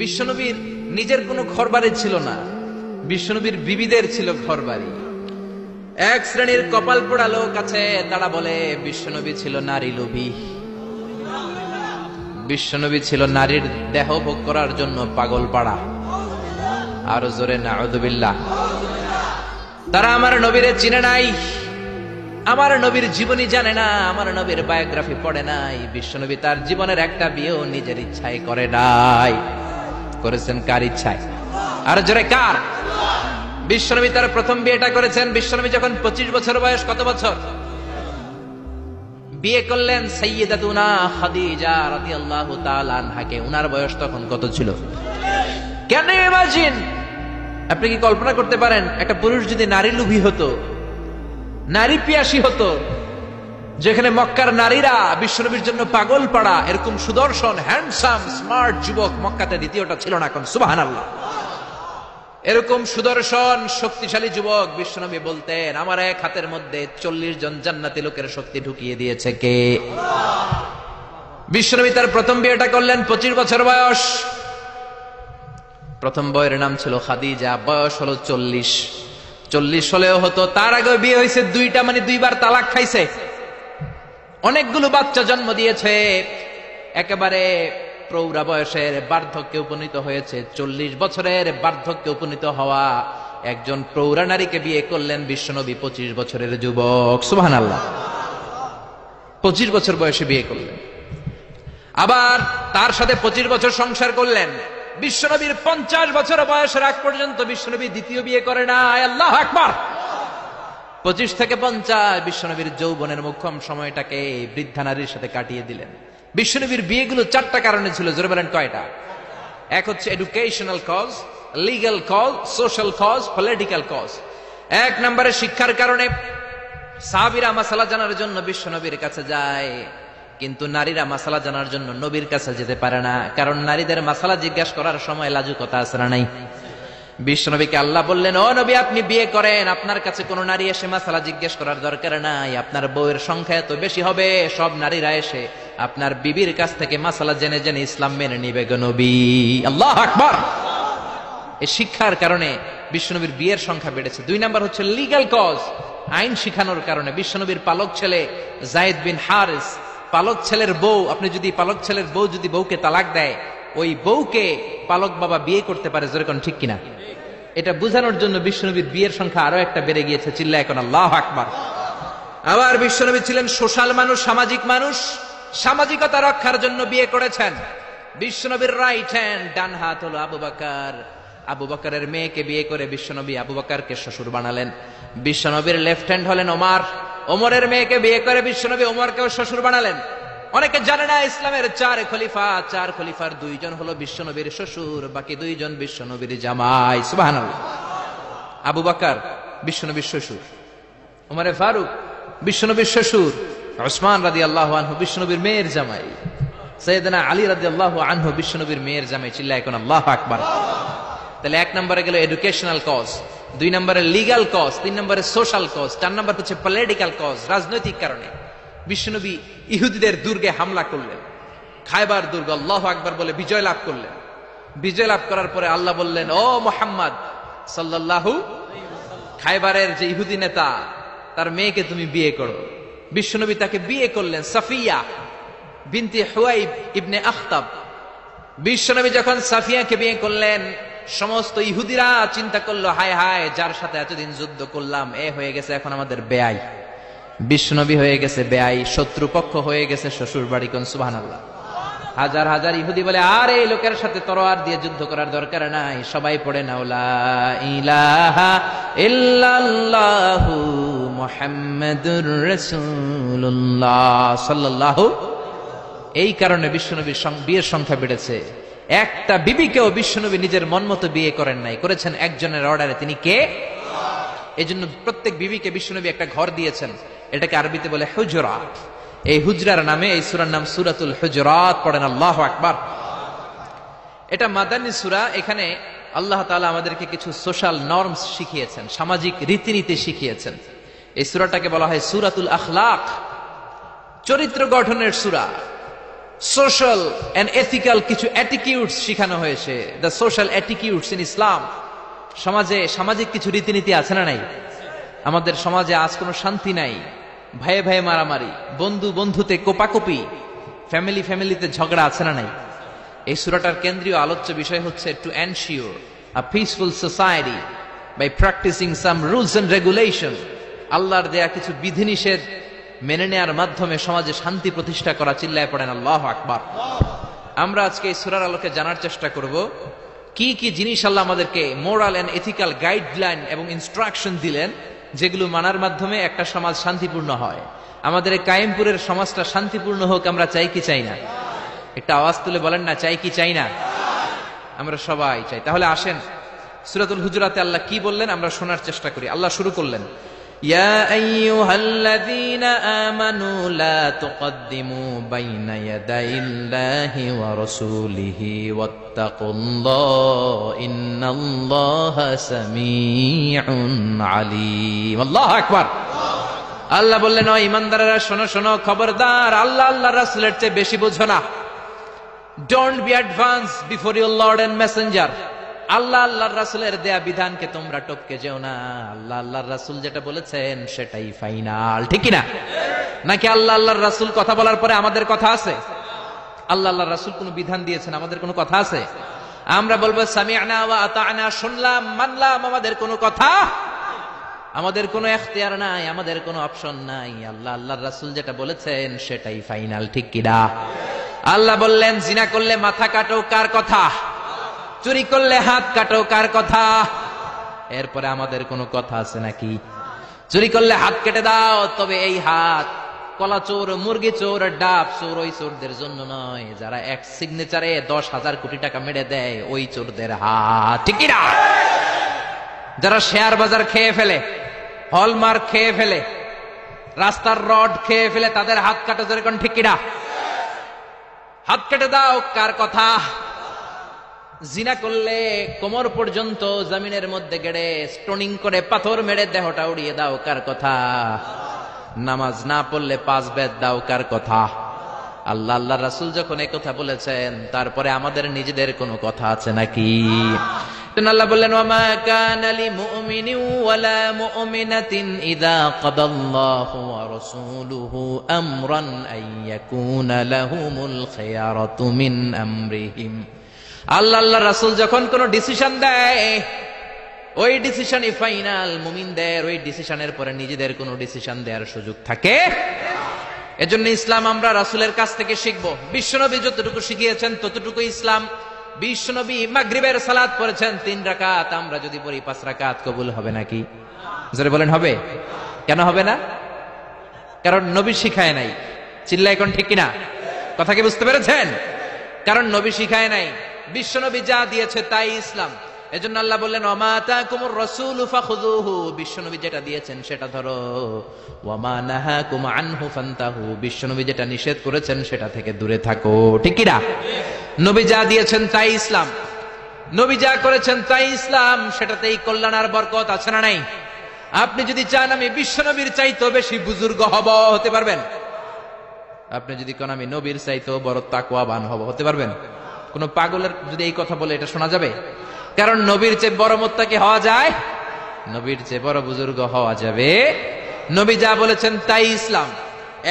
বিশ্বনবীর নিজের কোনো ঘরবাড়ি ছিল না, বিশ্বনবীর বিবিদের ছিল ঘরবাড়ি। এক শ্রেণীর কপাল পোড়া লোক আছে, তারা বলে বিশ্বনবী ছিল নারী লোভী, বিশ্বনবী ছিল নারীর দেহ ভোগ করার জন্য পাগল পাড়া। আরো জোরে নাউযুবিল্লাহ। তারা আমার নবীরে চিনে নাই, আমার নবীর জীবনী জানে না, আমার নবীর বায়োগ্রাফি পড়ে নাই। বিশ্বনবী তার জীবনের একটা বিয়েও নিজের ইচ্ছায় করে নাই, করেছেন কার ইচ্ছায়? আর জোরে কার? বিশ্বনবী তার প্রথম বিয়েটা করেছেন বিশ্বনবী যখন 25 বছর বয়স। কত বছর? বিয়ে করলেন সাইয়্যিদাতুনা খাদিজা রাদিয়াল্লাহু তাআলা আনহাকে। উনার বয়স তখন কত ছিল? Can you imagine? আপনি কি কল্পনা করতে পারেন একটা পুরুষ যদি নারী লোভী হতো, নারী পিয়াসী হতো, যেখানে মক্কার নারীরা বিশ্বনবীর জন্য পাগল পাড়া, এরকম সুদর্শন হ্যান্ডসাম স্মার্ট যুবক মক্কাতে দ্বিতীয়টা ছিল না। এখন সুবহানাল্লাহ। এরকম সুদর্শন শক্তিশালী যুবক বিশ্বনবী বলতেন, আমার এক হাতের মধ্যে 40 জন জান্নাতি লোকের শক্তি ঢুকিয়ে দিয়েছে কে? বিশ্বনবী তার প্রথম বিয়েটা করলেন 25 বছর বয়স। প্রথম বউয়ের নাম ছিল খাদিজা, বয়স হলো 40। 40 হলেও হতো, তার আগে বিয়ে হয়েছে দুইটা, মানে দুইবার তালাক খাইছে, অনেকগুলো বাচ্চা জন্ম দিয়েছে, একেবারে প্রৌঢ়া বয়সের বার্ধক্যে উপনীত হয়েছে। 40 বছরের বার্ধক্যে উপনীত হওয়া একজন প্রৌঢ়া নারীকে বিয়ে করলেন বিশ্বনবী, 25 বছরের যুবক। সুবহানাল্লাহ। 25 বছর বয়সে বিয়ে করলেন, আবার তার সাথে 25 বছর সংসার করলেন। বিশ্বনবীর 50 বছর বয়সের আগ পর্যন্ত বিশ্বনবী দ্বিতীয় বিয়ে করে না। আল্লাহু আকবার। 25 থেকে 50 বিশ্বনবীর যৌবনের মুখ্যম সময়টাকে বৃদ্ধা নারীর সাথে কাটিয়ে দিলেন। বিশ্বনবীর বিয়েগুলো 4টা কারণে ছিল। জোরে বলেন কয়টা? এক হচ্ছে educational cause, legal cause, social cause, political cause. এক নম্বরে শিক্ষার কারণে। সাহাবীরা মাসালা জানার জন্য বিশ্বনবীর কাছে যায়, কিন্তু নারীরা মাসালা জানার জন্য নবীর কাছে যেতে পারে না, কারণ নারীদের মাসালা জিজ্ঞাসা করার সময় লাজুকতা আছে না নাই? বিশ্বনবীকে আল্লাহ বললেন, ও নবী আপনি বিয়ে করেন, আপনার কাছে কোন নারী এসে মাসালা জিজ্ঞেস করার দরকার নাই, আপনার বউয়ের সংখ্যা এত বেশি হবে, সব নারীরা এসে আপনার বিবির কাছ থেকে মাসালা জেনে জেনে ইসলাম মেনে নিবে গো নবী। আল্লাহু আকবার। এই শিক্ষার কারণে বিশ্বনবীর বিয়ের সংখ্যা বেড়েছে। 2 নাম্বার হচ্ছে লিগ্যাল কজ, আইন শিখানোর কারণে। বিশ্বনবীর পালক ছেলে যায়েদ বিন হারিস, পালক ছেলের বউ, আপনি যদি পালক ছেলের বউ যদি বউকে তালাক দেয়, ওই বউকে পালক বাবা বিয়ে করতে পারে। যেরকম ঠিক কিনা? এটা বোঝানোর জন্য বিশ্বনবীর বিয়ের সংখ্যা আরো একটা বেড়ে গিয়েছে। চিল্লায় এখন আল্লাহু আকবার। আবার বিশ্বনবী ছিলেন সোশ্যাল মানুষ, সামাজিক মানুষ, সামাজিকতা রক্ষার জন্য বিয়ে করেছেন। বিশ্বনবীর রাইট হ্যান্ড, ডান হাত হলো আবু বকর। আবু বকরের মেয়েকে বিয়ে করে বিশ্বনবী আবু বকরকে শ্বশুর বানালেন। বিশ্বনবীর লেফট হ্যান্ড হলেন ওমর। ওমরের মেয়েকে বিয়ে করে বিশ্বনবী ওমরকেও শ্বশুর বানালেন। অনেকে জানে না ইসলামের 4 খলিফা, 4 খলিফার 2 জন হলো বিশ্বনবীর শ্বশুর, বাকি 2 জন বিশ্বনবীর জামাই। সুবহানাল্লাহ। আবু বকর বিশ্বনবীর শ্বশুর, ওমরে ফারুক বিশ্বনবীর শ্বশুর, উসমান রাদিয়াল্লাহু আনহু বিশ্বনবীর মেয়ের জামাই, সাইয়েদনা আলী রাদিয়াল্লাহু আনহু বিশ্বনবীর মেয়ের জামাই। চিল্লায় এখন আল্লাহু আকবার। তাহলে 1 নম্বরে গেল এডুকেশনাল কজ, 2 নম্বরে লিগ্যাল কজ, 3 নম্বরে সোশ্যাল কজ, 4 নম্বর হচ্ছে পলিটিক্যাল কজ, রাজনৈতিক কারণে। বিশ্বনবী ইহুদিদের দুর্গে হামলা করলেন, খায়বার দুর্গ, আল্লাহু আকবার বলে বিজয় লাভ করলেন। বিজয় লাভ করার পরে আল্লাহ বললেন, ও মুহাম্মদ সাল্লাল্লাহু, খায়বারের যে ইহুদি নেতা তার মেয়েকে তুমি বিয়ে করো। বিশ্বনবী তাকে বিয়ে করলেন, সাফিয়া বিনতে হুয়াইব ইবনে আখতাব। বিশ্বনবী যখন সাফিয়াকে বিয়ে করলেন, সমস্ত ইহুদিরা চিন্তা করলো, হায় হায়, যার সাথে এতদিন যুদ্ধ করলাম এ হয়ে গেছে এখন আমাদের বেয়াই। বিশ্বনবী হয়ে গেছে বেয়াই, শত্রুপক্ষ হয়ে গেছে শ্বশুর বাড়ি। কোন সুবহানাল্লাহ। হাজার হাজার ইহুদি বলে, আর এই লোকের সাথে তরোয়ার দিয়ে যুদ্ধ করার দরকার নাই, সবাই পড়ে নাও লা ইলাহা ইল্লাল্লাহু মুহাম্মাদুর রাসূলুল্লাহ সাল্লাল্লাহু। এই কারণে বিশ্বনবীর বিয়ের সংখ্যা বেড়েছে। একটা বিবিকেও বিশ্বনবী নিজের মন মতো বিয়ে করেন নাই, করেছেন একজনের অর্ডারে। তিনি কে? এই জন্য প্রত্যেক বিবিকে বিশ্বনবী একটা ঘর দিয়েছেন, এটাকে আরবিতে বলে হুজরাত। এই হুজরার নামে এই সূরার নাম সূরাতুল হুজরাত। পড়েন আল্লাহু আকবার। এটা মাদানী সূরা। এখানে আল্লাহ তাআলা আমাদেরকে কিছু সোশ্যাল নরমস শিখিয়েছেন, সামাজিক রীতিনীতি শিখিয়েছেন। এই সূরাটাকে বলা হয় সূরাতুল আখলাক, চরিত্র গঠনের সূরা। সোশ্যাল এন্ড এথিক্যাল কিছু অ্যাটিটিউডস শিখানো হয়েছে, দ্য সোশ্যাল অ্যাটিটিউডস ইন ইসলাম। সমাজে সামাজিক কিছু রীতিনীতি আছে না নাই? আমাদের সমাজে আজ কোনো শান্তি নাই, ভাইয়ে ভাইয়ে মারামারি, বন্ধু বন্ধুতে কোপাকুপি, ফ্যামিলি ফ্যামিলিতে ঝগড়া আছে না নাই? এই সূরাটার কেন্দ্রীয় আলোচ্য বিষয় হচ্ছে to ensure a peaceful society by practicing some rules and regulation. আল্লাহর দেয়া কিছু বিধিনিষেধ মেনে নেয়ার মাধ্যমে সমাজে শান্তি প্রতিষ্ঠা করা। চিল্লায় পড়েন আল্লাহু আকবার। আমরা আজকে এই সূরার আলোকে জানার চেষ্টা করব কি কি জিনিস আল্লাহ আমাদেরকে মোরাল এন্ড এথিক্যাল গাইডলাইন এবং ইনস্ট্রাকশন দিলেন, যেগুলো মানার মাধ্যমে একটা সমাজ শান্তিপূর্ণ হয়। আমাদের এই কায়েমপুরের সমাজটা শান্তিপূর্ণ হোক আমরা চাই কি চাই না? একটা আওয়াজ তুলে বলেন না, চাই কি চাই না? আমরা সবাই চাই। তাহলে আসেন সূরাতুল হুজুরাতে আল্লাহ কি বললেন আমরা শোনার চেষ্টা করি। আল্লাহ শুরু করলেন, ইয়া আইয়ুহাল্লাযীনা আমানু লা তুকদ্দিমু বাইনা ইয়াদাইল্লাহি ওয়া রাসূলিহি ওয়াত্তাকুল্লাহ ইন্নাল্লাহা সামিউন আলীম। আল্লাহু আকবার। আল্লাহ বললেন, ও ঈমানদারেরা শোনো শোনো, খবরদার আল্লাহ আল্লাহর রাসূলের চেয়ে বেশি বোঝো না। Don't be advance before your lord and messenger. আল্লাহ আল্লাহর রাসূলের দেয়া বিধানকে তোমরা টপকে যেও না। আল্লাহ আল্লাহর রাসূল যেটা বলেছেন সেটাই ফাইনাল, ঠিক কি না? নাকি আল্লাহ আল্লাহর রাসূল কথা বলার পরে আমাদের কথা আছে? আল্লাহ আল্লাহর রাসূল কোনো বিধান দিয়েছেন, আমাদের কোনো কথা আছে? আমরা বলবো সামি'না ওয়া আতা'না, শুনলাম মানলাম, আমাদের কোনো কথা, আমাদের কোনো এখতিয়ার নাই, আমাদের কোনো অপশন নাই। আল্লাহ আল্লাহর রাসূল যেটা বলেছেন সেটাই ফাইনাল, ঠিক কি না? আল্লাহ বললেন, জিনা করলে মাথা কাটো, কার কথা? চুরি করলে হাত কাটো, কার কথা? এরপরে আমাদের কোনো কথা আছে নাকি? চুরি করলে হাত কেটে দাও, তবে এই হাত কলা চোর, মুরগি চোর, ডাব চোর ওই চোরদের জন্য নয়, যারা এক সিগনেচারে 10,000 কোটি টাকা মেরে দেয় ওই চোরদের হাত, ঠিক কি না? যারা শেয়ার বাজার খেয়ে ফেলে, হলমার্ক খেয়ে ফেলে, রাস্তার রড খেয়ে ফেলে, তাদের হাত কাটা, যেরকম ঠিক কি না? হাত কেটে দাও, কার কথা? জিনা করলে কোমর পর্যন্ত জমিনের মধ্যে গেড়ে স্টোনিং করে পাথর মেরে দেহটা উড়িয়ে দাও, কার কথা? নামাজ না পড়লে 5 বেদ দাও, কার কথা? আল্লাহ আল্লাহ রাসূল যখন এই কথা বলেছেন, তারপরে আমাদের নিজেদের কোনো কথা আছে নাকি? আল্লাহ বললেন, ওয়ামা কানা লিমুমিনিন ওয়ালা মুমিনাতিন ইযা কাদাল্লাহু ওয়া রাসূলুহু আমরান আইয়াকুনা লাহুমুল খিয়ারাতু মিন আমরিহিম। আল্লাহ আল্লাহ রাসূল যখন কোন ডিসিশন দেয়, ওই ডিসিশনই ফাইনাল। মুমিনদের ওই ডিসিশনের পরে নিজেদের কোনো ডিসিশন দেওয়ার সুযোগ থাকে? এজন্য ইসলাম আমরা রাসূলের কাছ থেকে শিখব। বিশ্বনবী যতটুকু শিখিয়েছেন ততটুকু ইসলাম। বিশ্বনবী মাগরিবের সালাত পড়েছেন 3 রাকাত, আমরা যদি পড়ি 5 রাকাত, কবুল হবে নাকি? জোরে বলেন হবে? কেন হবে না? কারণ নবী শিখায় নাই। চিল্লায় কোন ঠিক কিনা? কথা কি বুঝতে পেরেছেন? কারণ নবী শিখায় নাই, বিশ্বনবী যা দিয়েছে তাই ইসলাম। এজন্য আল্লাহ বললেন, ওমা আতাকুমুর রাসূলু ফাখুযুহু, বিশ্বনবী যেটা দিয়েছেন সেটা ধরো, ওয়ামা নাহাকুম আনহু ফান্তাহু, বিশ্বনবী যেটা নিষেধ করেছেন সেটা থেকে দূরে থাকো, ঠিক কি না? নবী যা দিয়েছেন তাই ইসলাম, নবী যা করেছেন তাই ইসলাম, সেটাতেই কল্যাণ আর বরকত আছে না নাই? আপনি যদি চান আমি বিশ্বনবীর চাইতেও বেশি বুজুর্গ হব, হতে পারবেন? আপনি যদি কোন আমি নবীর চাইতেও বড় তাকওয়াবান হব, হতে পারবেন? কোন পাগলের যদি এই কথা বলে এটা শোনা যাবে? কারণ নবীর চেয়ে বড় মুত্তাকি হওয়া যায়, নবীর চেয়ে বড় বুজুর্গ হওয়া যাবে। নবী যা বলেছেন তাই ইসলাম।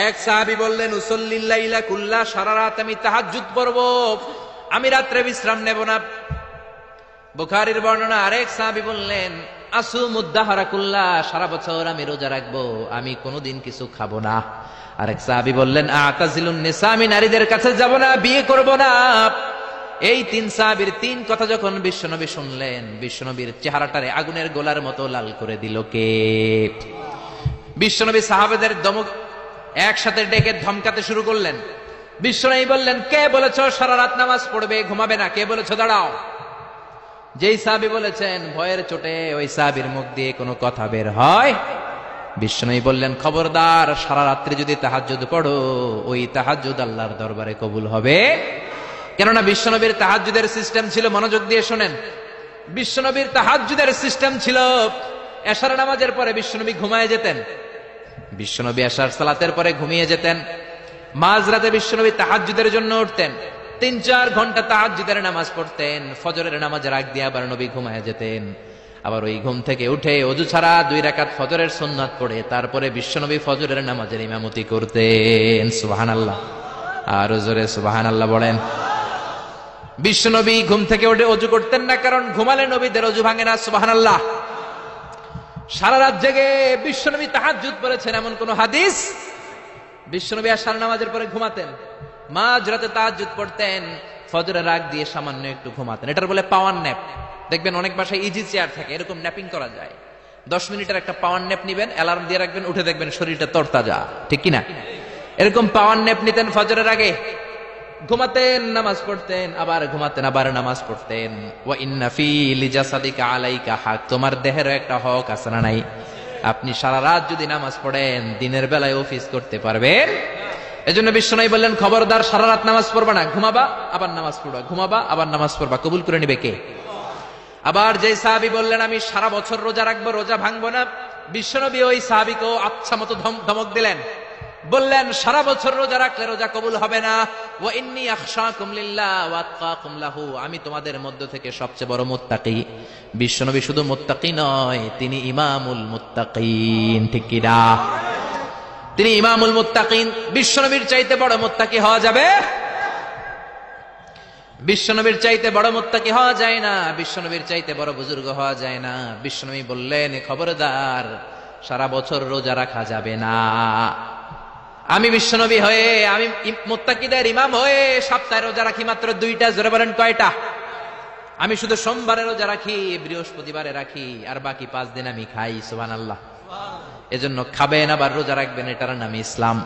এক সাহাবী বললেন, উসাল্লিল লাইলা কুল্লা, সারা রাত আমি তাহাজ্জুদ পড়ব, আমি রাত্রে বিশ্রাম নেব না। বুখারীর বর্ণনা। আরেক সাহাবী বললেন, আসুমুদ দাহরা কুল্লা, সারা বছর আমি রোজা রাখবো, আমি কোনোদিন কিছু খাবো না। আরেক সাহাবী বললেন, আতাজিলুন নিসা, আমি নারীদের কাছে যাব না, বিয়ে করব না। এই 3 সাহাবীর 3 কথা যখন বিশ্বনবী শুনলেন, বিশ্বনবীর চেহারাটারে আগুনের গোলার মতো লাল করে দিল কে? বিশ্বনবী সাহাবাদের দমক একসাথে ডেকে ধমকাতে শুরু করলেন। বিশ্বনবী বললেন, কে বলেছো সারা রাত নামাজ পড়বে, ঘুমাবে না? কে বলেছো দাঁড়াও? যেই সাহাবী বলেছেন, ভয়ের চোটে ওই সাহাবীর মুখ দিয়ে কোনো কথা বের হয়। বিশ্বনবী বললেন, খবরদার, সারা রাত্রি যদি তাহাজ্জুদ পড়ো, ওই তাহাজ্জুদ আল্লাহর দরবারে কবুল হবে। কেননা বিশ্বনবীর তাহাজ্জুদের সিস্টেম ছিল, মনোযোগ দিয়ে শোনেন, বিশ্বনবীর তাহাজ্জুদের সিস্টেম ছিল, এশার নামাজের পরে বিশ্বনবী ঘুমায় যেতেন, বিশ্বনবী এশার সালাতের পরে ঘুমিয়ে যেতেন। মাঝরাতে বিশ্বনবী তাহাজ্জুদের জন্য উঠতেন, 3-4 ঘন্টা তাহাজ্জুদের নামাজ পড়তেন, ফজরের নামাজের আগ দিয়ে আবার নবী ঘুমায় যেতেন। আবার ওই ঘুম থেকে উঠে ওযু ছাড়া 2 রাকাত ফজরের সুন্নাত পড়ে তারপরে বিশ্বনবী ফজরের নামাজের ইমামতি করতেন। সুবহানাল্লাহ, আর জোরে সুবহানাল্লাহ বলেন। বিশ্বনবী ঘুম থেকে উঠে ওযু করতেন না, কারণ ঘুমালে নবীদের ওযু ভাঙে না। সুবহানাল্লাহ। সারা রাত জেগে বিশ্বনবী তাহাজ্জুদ পড়েছেন এমন কোন হাদিস? বিশ্বনবী আশার নামাজের পরে ঘুমাতেন, মাঝরাতে তাহাজ্জুদ পড়তেন, ফজরের আগ দিয়ে সামান্য একটু ঘুমাতেন। এটার বলে পাওয়ার ন্যাপ। দেখবেন অনেক বাসায় ইজি চেয়ার থাকে, এরকম ন্যাপিং করা যায়। 10 মিনিটের একটা পাওয়ার ন্যাপ নিবেন, অ্যালার্ম দিয়ে রাখবেন, উঠে দেখবেন শরীরটা তরতাজা, ঠিক কিনা? এরকম পাওয়ার ন্যাপ নিতেন ফজরের আগে, ঘুমাতেন, নামাজ পড়তেন, আবার ঘুমাতেন, আবার নামাজ পড়তেন। ওয়া ইন্না ফি লিজাসাদিকা আলাইকা হক, তোমার দেহেরও একটা হক আছে না নাই? আপনি সারা রাত যদি নামাজ পড়েন দিনের বেলায় অফিস করতে পারবেন। এজন্য বিশ্বনবী বললেন, খবরদার সারা রাত নামাজ পড়বা না, ঘুমাবা আবার নামাজ পড়বা, ঘুমাবা আবার নামাজ পড়বা, কবুল করে নিবে কে? আবার যে সাহাবী বললেন আমি সারা বছর রোজা রাখবো, রোজা ভাঙবো না, বিশ্বনবী ওই সাহাবীকেও আচ্ছা মতো ধমক দিলেন, বললেন সারা বছর রোজা রাখলে রোজা কবুল হবে না। ওয়া ইন্নী আখশাকুম লিল্লাহ ওয়া আতকাকুম লাহু, আমি তোমাদের মধ্য থেকে সবচেয়ে বড় মুত্তাকি। বিশ্বনবী শুধু মুত্তাকি নয়, তিনি ইমামুল মুত্তাকিন, ঠিক কি না? তিনি ইমামুল মুত্তাকিন। বিশ্বনবীর চাইতে বড় মুত্তাকি হওয়া যাবে? বিশ্বনবীর চাইতে বড় মুত্তাকি হওয়া যায় না, বিশ্বনবীর চাইতে বড় বুজুর্গ হওয়া যায় না। বিশ্বনবী বললেন, খবরদার সারা বছর রোজা রাখা যাবে না। আমি বিশ্বনবী হয়ে, আমি মুত্তাকিদের ইমাম হয়ে সপ্তাহে রোজা রাখি মাত্র 2টা। জোরে বলেন কয়টা? আমি শুধু সোমবারে রোজা রাখি, বৃহস্পতিবারে রাখি, আর বাকি 5 দিন আমি খাই। সুবহানাল্লাহ। এজন্য খাবেন আবার রোজা রাখবেন, এটার নাম ইসলাম।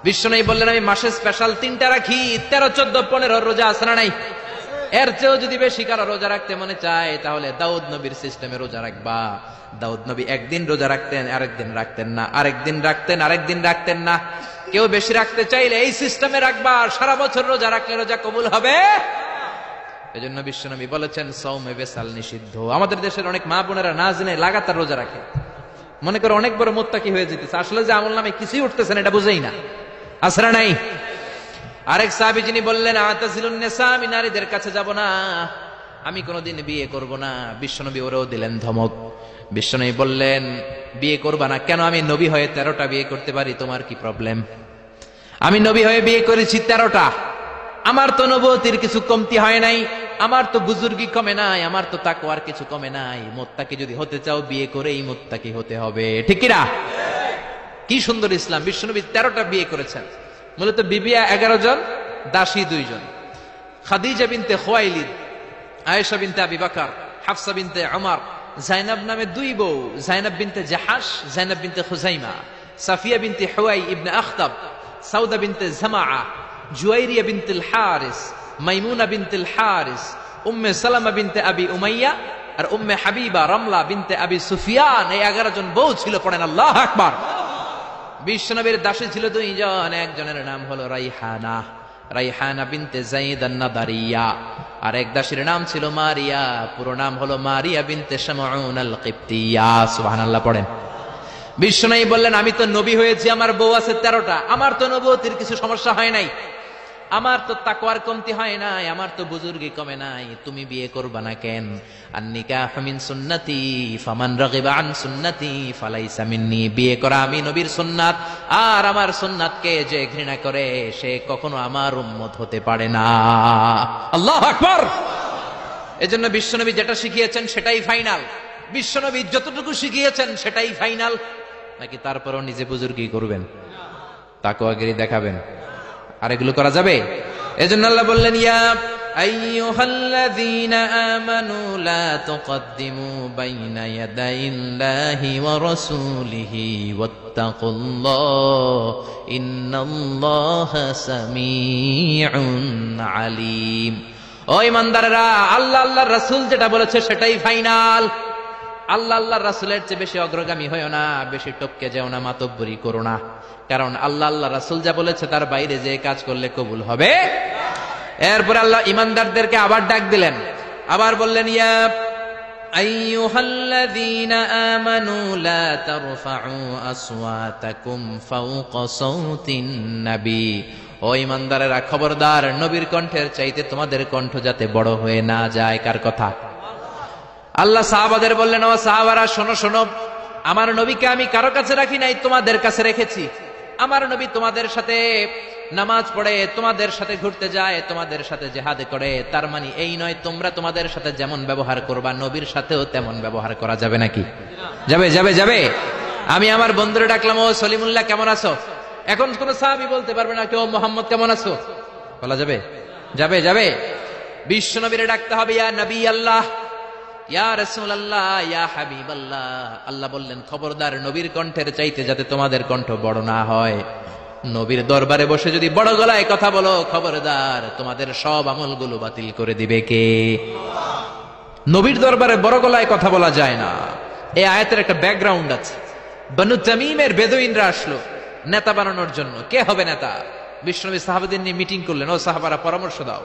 বিশ্বনবী বললেন, আমি মাসে স্পেশাল 3টা রাখি, 13, 14, 15 রোজা আছে না নাই? এর চেয়েও যদি বেশি কারো রোজা রাখতে মনে চায় তাহলে দাউদ নবীর সিস্টেমে রোজা রাখবা। দাউদ নবী একদিন রোজা রাখতেন, আরেকদিন রাখতেন না, আরেকদিন রাখতেন, আরেকদিন রাখতেন না। কেউ বেশি রাখতে চাইলে এই সিস্টেমে রাখবা, সারা বছর রোজা রাখলে রোজা কবুল হবে। এজন্য বিশ্বনবী বলেছেন, সাওমে বেসাল নিষিদ্ধ। আমাদের দেশের অনেক মা বোনেরা না জেনে লাগাতার রোজা রাখে, মনে করে অনেক বড় মুত্তাকি হয়ে যেতেছে, আসলে যে আমল নামে কিছুই উঠতেছে না এটা বুঝেই না। আসরা নাই? আরেক সাহাবী যিনি বললেন, আতাজিলুন নিসা, আমি নারীদের কাছে যাব না, আমি কোনোদিন বিয়ে করব না। বিশ্বনবী ওরেও দিলেন ধমক। বিশ্বনবী বললেন, বিয়ে করবা না কেন? আমি নবী হয়ে 13টা বিয়ে করতে পারি, তোমার কি প্রবলেম? আমি নবী হয়ে বিয়ে করেছি 13টা, আমার তো নবুয়তির কিছু কমতি হয় নাই, আমার তো বুজুর্গি কমে নাই, আমার তো তাকওয়ার কিছু কমে নাই। মুত্তাকি যদি হতে চাও বিয়ে করেই মুত্তাকি হতে হবে, ঠিক কি না? কি সুন্দর ইসলাম! বিশ্বনবী 13টা বিয়ে করেছেন। মূলত বিবিয়া 11 জন, দাসী 2 জন। খাদিজা বিনতে খুয়াইলিদ, আয়েশা বিনতে আবি বকর, হাফসা বিনতে উমর, জাইনাব নামে 2 বউ, জাইনাব বিনতে জাহাশ, জাইনাব বিনতে খুজাইমা, সাফিয়া বিনতে হুয়াই ইবনে আখতাব, সাউদা বিনতে জামাআ, জুয়াইরিয়া বিনতুল হারিস, মাইমুনা বিনতুল হারিস, উম্মে সালামা বিনতে আবি উমাইয়া, আর উম্মে হাবিবা রামলা বিনতে আবি সুফিয়ান। এই 11 জন বউ ছিল। পড়েন আল্লাহু আকবার। বিশ্বনবীর দাসী ছিল 2 জন, একজনের নাম হলো রাইহানা, রাইহানা বিনতে যায়েদ আন-নাদারিয়া, আর এক দাসীর নাম ছিল মারিয়া, পুরো নাম হলো মারিয়া বিনতে শামউন আল-কিবতিয়া। সুবহানাল্লাহ পড়েন। বিশ্বনবী বললেন, আমি তো নবী হয়েছি, আমার বউ আছে 13টা, আমার তো নবুয়তির কিছু সমস্যা হয় নাই, আমার তো তাকওয়ার কমতি হয় নাই, আমার তো বুজুর্গি কমে নাই, তুমি বিয়ে করবা না কেন? আন-নিকাহু মিন সুন্নতি ফামান রাগিবা আন সুন্নতি ফালাইসা মিন্নি। বিয়ে করা আমি নবীর সুন্নাত, আর আমার সুন্নাতকে যে ঘৃণা করে সে কখনো আমার উম্মত হতে পারে না। আল্লাহু আকবার। এজন্য বিশ্বনবী যেটা শিখিয়েছেন সেটাই ফাইনাল। বিশ্বনবী যতটুকু শিখিয়েছেন সেটাই ফাইনাল। নাকি তারপরও নিজে বুজুর্গি করবেন, তাকওয়াগিরি দেখাবেন, আর এগুলো করা যাবে? এজন্য আল্লাহ বললেন, ইয়া আইয়ুহাল্লাযীনা আমানু লা তুকদ্দিমু বাইনা ইয়াদাইল্লাহি ওয়া রাসূলিহি ওয়াত্তাকুল্লাহ ইন্নাল্লাহা সামিউন আলীম। ও ঈমানদাররা, আল্লাহ আল্লাহর রাসূল যেটা বলেছে সেটাই ফাইনাল। আল্লাহ আল্লাহর রাসূলের চেয়ে বেশি অগ্রগামী হয়ো না, বেশি টপকে যেও না, মাতব্বরি করো না। কারণ আল্লাহ আল্লাহ রাসূল যা বলেছে তার বাইরে যে কাজ করলে কবুল হবে। এরপর আল্লাহ ইমানদারদেরকে আবার ডাক দিলেন, আবার বললেন, ইয়া আইয়ুহাল্লাযীনা আমানু লা তারফাউ আসওয়াতাকুম ফাওকা সাওতিন নবী, ও ঈমানদারেরা খবরদার, নবীর কণ্ঠের চাইতে তোমাদের কণ্ঠ যাতে বড় হয়ে না যায়। কার কথা? আল্লাহ সাহাবাদের বললেন, ও সাহাবারা শোনো শোনো, আমার নবীকে আমি কারো কাছে রাখি নাই, তোমাদের কাছে রেখেছি। আমার নবী তোমাদের সাথে নামাজ পড়ে, তোমাদের সাথে ঘুরতে যায়, তোমাদের সাথে জিহাদ করে। তার মানে এই নয় তোমরা তোমাদের সাথে যেমন ব্যবহার করবা নবীর সাথেও তেমন ব্যবহার করা যাবে নাকি? যাবে যাবে যাবে। আমি আমার বন্ধুরে ডাকলাম, ও সলিমুল্লাহ কেমন আছো? এখন কোন সাহাবী বলতে পারবে না, কেউ মোহাম্মদ কেমন আছো বলা যাবে? যাবে যাবে। বিশ্ব নবীরে ডাকতে হবে, ইয়া নবী আল্লাহ, ইয়া রাসূলুল্লাহ, ইয়া হাবিবাল্লাহ। আল্লাহ বললেন, খবরদার, নবীর কণ্ঠের চাইতে যাতে তোমাদের কণ্ঠ বড় না হয়। নবীর দরবারে বসে যদি বড় গলায় কথা বলো, খবরদার, তোমাদের সব আমলগুলো বাতিল করে দিবে কে? নবীর দরবারে বড় গলায় কথা বলা যায় না। এই আয়াতের একটা ব্যাকগ্রাউন্ড আছে। বনু তামিমের বেদুইনরা আসলো নেতা বানানোর জন্য। কে হবে নেতা? বিশ্বনবী সাহাবাদের নিয়ে মিটিং করলেন, ও সাহাবারা পরামর্শ দাও।